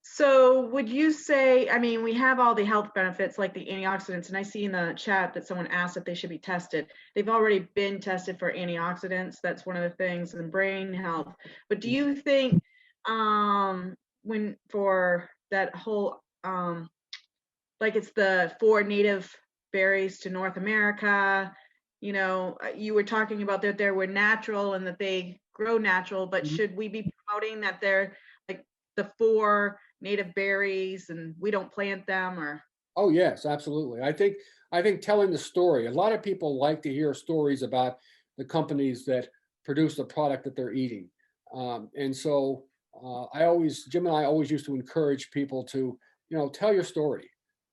So would you say, I mean, we have all the health benefits like the antioxidants, and I see in the chat that someone asked if they should be tested. They've already been tested for antioxidants. That's one of the things in brain health. But do you think when for that whole, like it's the 4 native berries to North America, you know, you were talking about that they were natural and that they grow natural, but Mhm. should we be promoting that they're like the 4 native berries and we don't plant them? Or Oh yes, absolutely. I think telling the story. A lot of people like to hear stories about the companies that produce the product that they're eating, and so Jim and I always used to encourage people to, tell your story.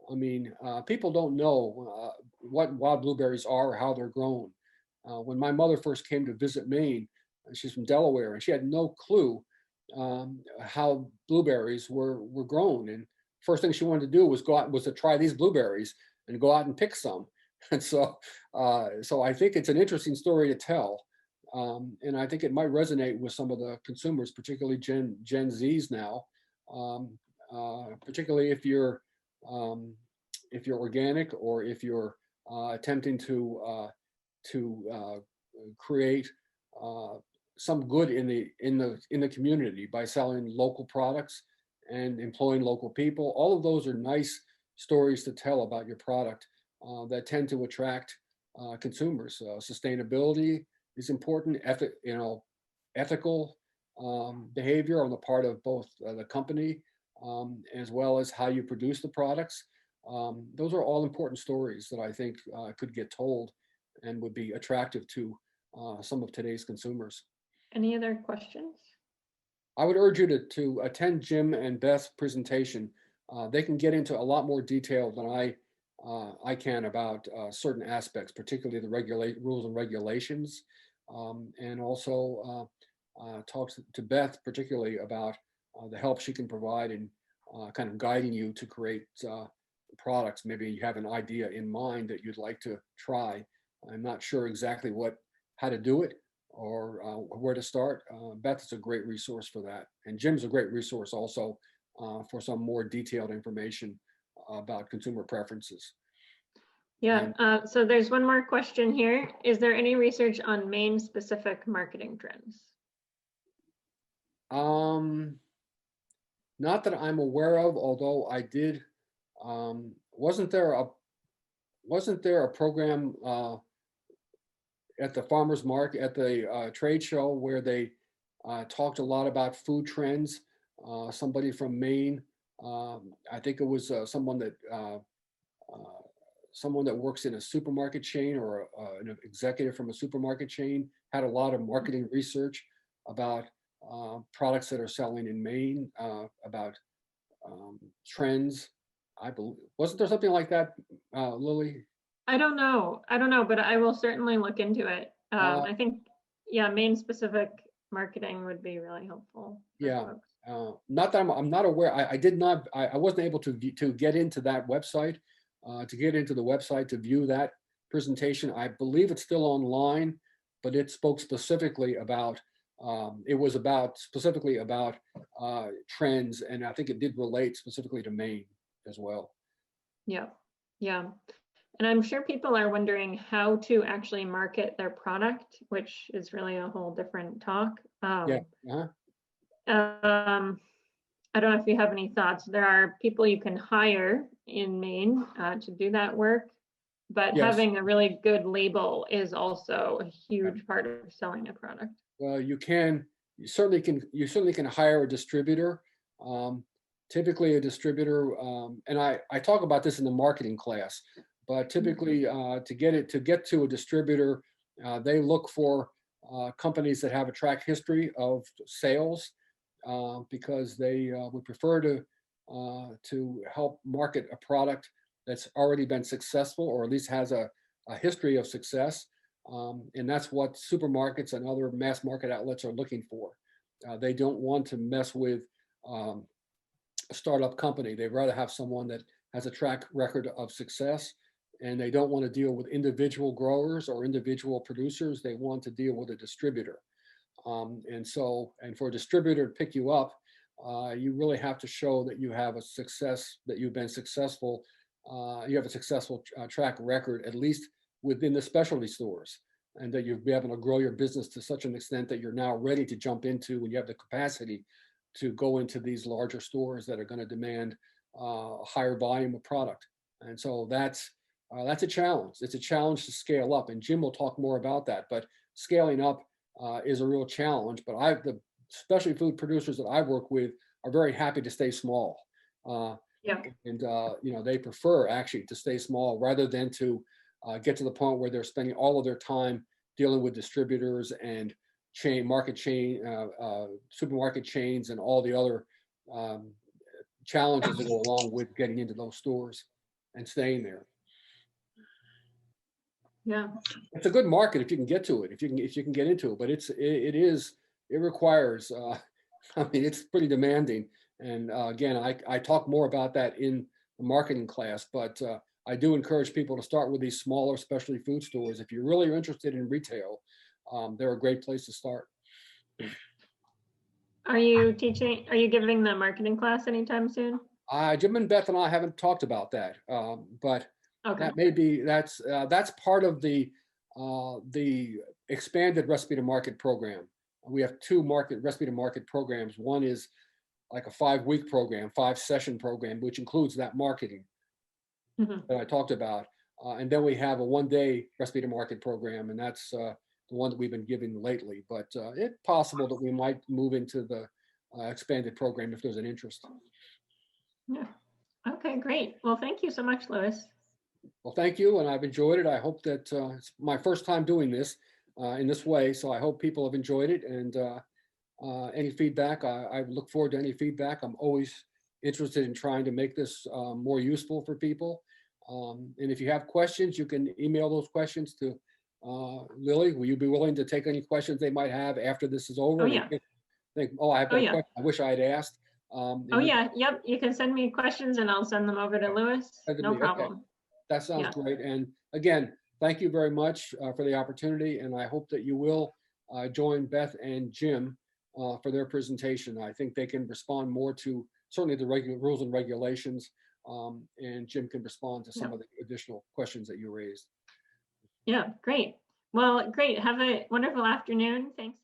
I mean, people don't know what wild blueberries are or how they're grown. When my mother first came to visit Maine, she's from Delaware, and she had no clue how blueberries were grown. And first thing she wanted to do was to try these blueberries and go out and pick some. And so I think it's an interesting story to tell, and I think it might resonate with some of the consumers, particularly Gen Zs now, particularly if you're organic or if you're attempting to create some good in the community by selling local products and employing local people. All of those are nice stories to tell about your product that tend to attract consumers. Sustainability is important. Ethical behavior on the part of both the company as well as how you produce the products. Those are all important stories that I think could get told and would be attractive to some of today's consumers. Any other questions? I would urge you to attend Jim and Beth's presentation. They can get into a lot more detail than I can about certain aspects, particularly the rules and regulations, and also talks to Beth particularly about the help she can provide in kind of guiding you to create products. Maybe you have an idea in mind that you'd like to try. I'm not sure exactly how to do it or where to start. Beth is a great resource for that. And Jim's a great resource also for some more detailed information about consumer preferences. Yeah, so there's one more question here. Is there any research on Maine specific marketing trends? Not that I'm aware of, although I did, wasn't there a program at the farmers market, at the trade show, where they talked a lot about food trends? Somebody from Maine, I think it was someone that works in a supermarket chain or an executive from a supermarket chain, had a lot of marketing research about products that are selling in Maine, about trends. I believe, wasn't there something like that, Lily? I don't know, but I will certainly look into it. I think, yeah, Maine specific marketing would be really helpful. Yeah, not that I'm not aware. I wasn't able to get into that website, to view that presentation. I believe it's still online, but it spoke specifically about. It was specifically about trends, and I think it did relate specifically to Maine as well. Yeah, yeah. And I'm sure people are wondering how to actually market their product, which is really a whole different talk. Yeah. I don't know if you have any thoughts. There are people you can hire in Maine to do that work. but Yes. having a really good label is also a huge part of selling a product. Well, you certainly can hire a distributor. Typically a distributor, and I talk about this in the marketing class, but typically to get to a distributor, they look for companies that have a track history of sales, because they would prefer to help market a product that's already been successful, or at least has a history of success. And that's what supermarkets and other mass market outlets are looking for. They don't want to mess with a startup company. They'd rather have someone that has a track record of success, and they don't want to deal with individual growers or individual producers. They want to deal with a distributor. And for a distributor to pick you up, you really have to show that you have a success, that you've been successful. You have a successful track record, at least within the specialty stores, and that you'll be able to grow your business to such an extent that you're now ready to jump into, when you have the capacity to go into these larger stores that are going to demand a higher volume of product. And so that's a challenge. It's a challenge to scale up, and Jim will talk more about that. But scaling up is a real challenge. But the specialty food producers that I work with are very happy to stay small. Yeah. And they prefer actually to stay small rather than to get to the point where they're spending all of their time dealing with distributors and supermarket chains and all the other challenges that go along with getting into those stores and staying there. Yeah. It's a good market if you can get to it, if you can get into it, but it requires, I mean, it's pretty demanding. And again, I talk more about that in the marketing class, but I do encourage people to start with these smaller specialty food stores. If you really are interested in retail, they're a great place to start. Are you giving the marketing class anytime soon? Jim and Beth and I haven't talked about that, but Okay. that's part of the expanded recipe to market program. We have two recipe to market programs. One is like a 5-week program, 5-session program, which includes that marketing that I talked about. And then we have a 1-day recipe to market program, and that's the one that we've been giving lately. But it's possible that we might move into the expanded program if there's an interest. Yeah. Okay, great. Well, thank you so much, Louis. Well, thank you, and I've enjoyed it. I hope that it's my first time doing this in this way, so I hope people have enjoyed it. And any feedback, I look forward to any feedback. I'm always interested in trying to make this more useful for people. And if you have questions, you can email those questions to Lily. Will you be willing to take any questions they might have after this is over? Oh, yeah. I have a yeah. question I wish I had asked. Yeah. Yep. You can send me questions and I'll send them over to Louis. No problem. Okay. That sounds great. And again, thank you very much for the opportunity. And I hope that you will join Beth and Jim for their presentation. I think they can respond more to certainly the rules and regulations, and Jim can respond to some of the additional questions that you raised. Yeah, great. Well, great. Have a wonderful afternoon. Thanks.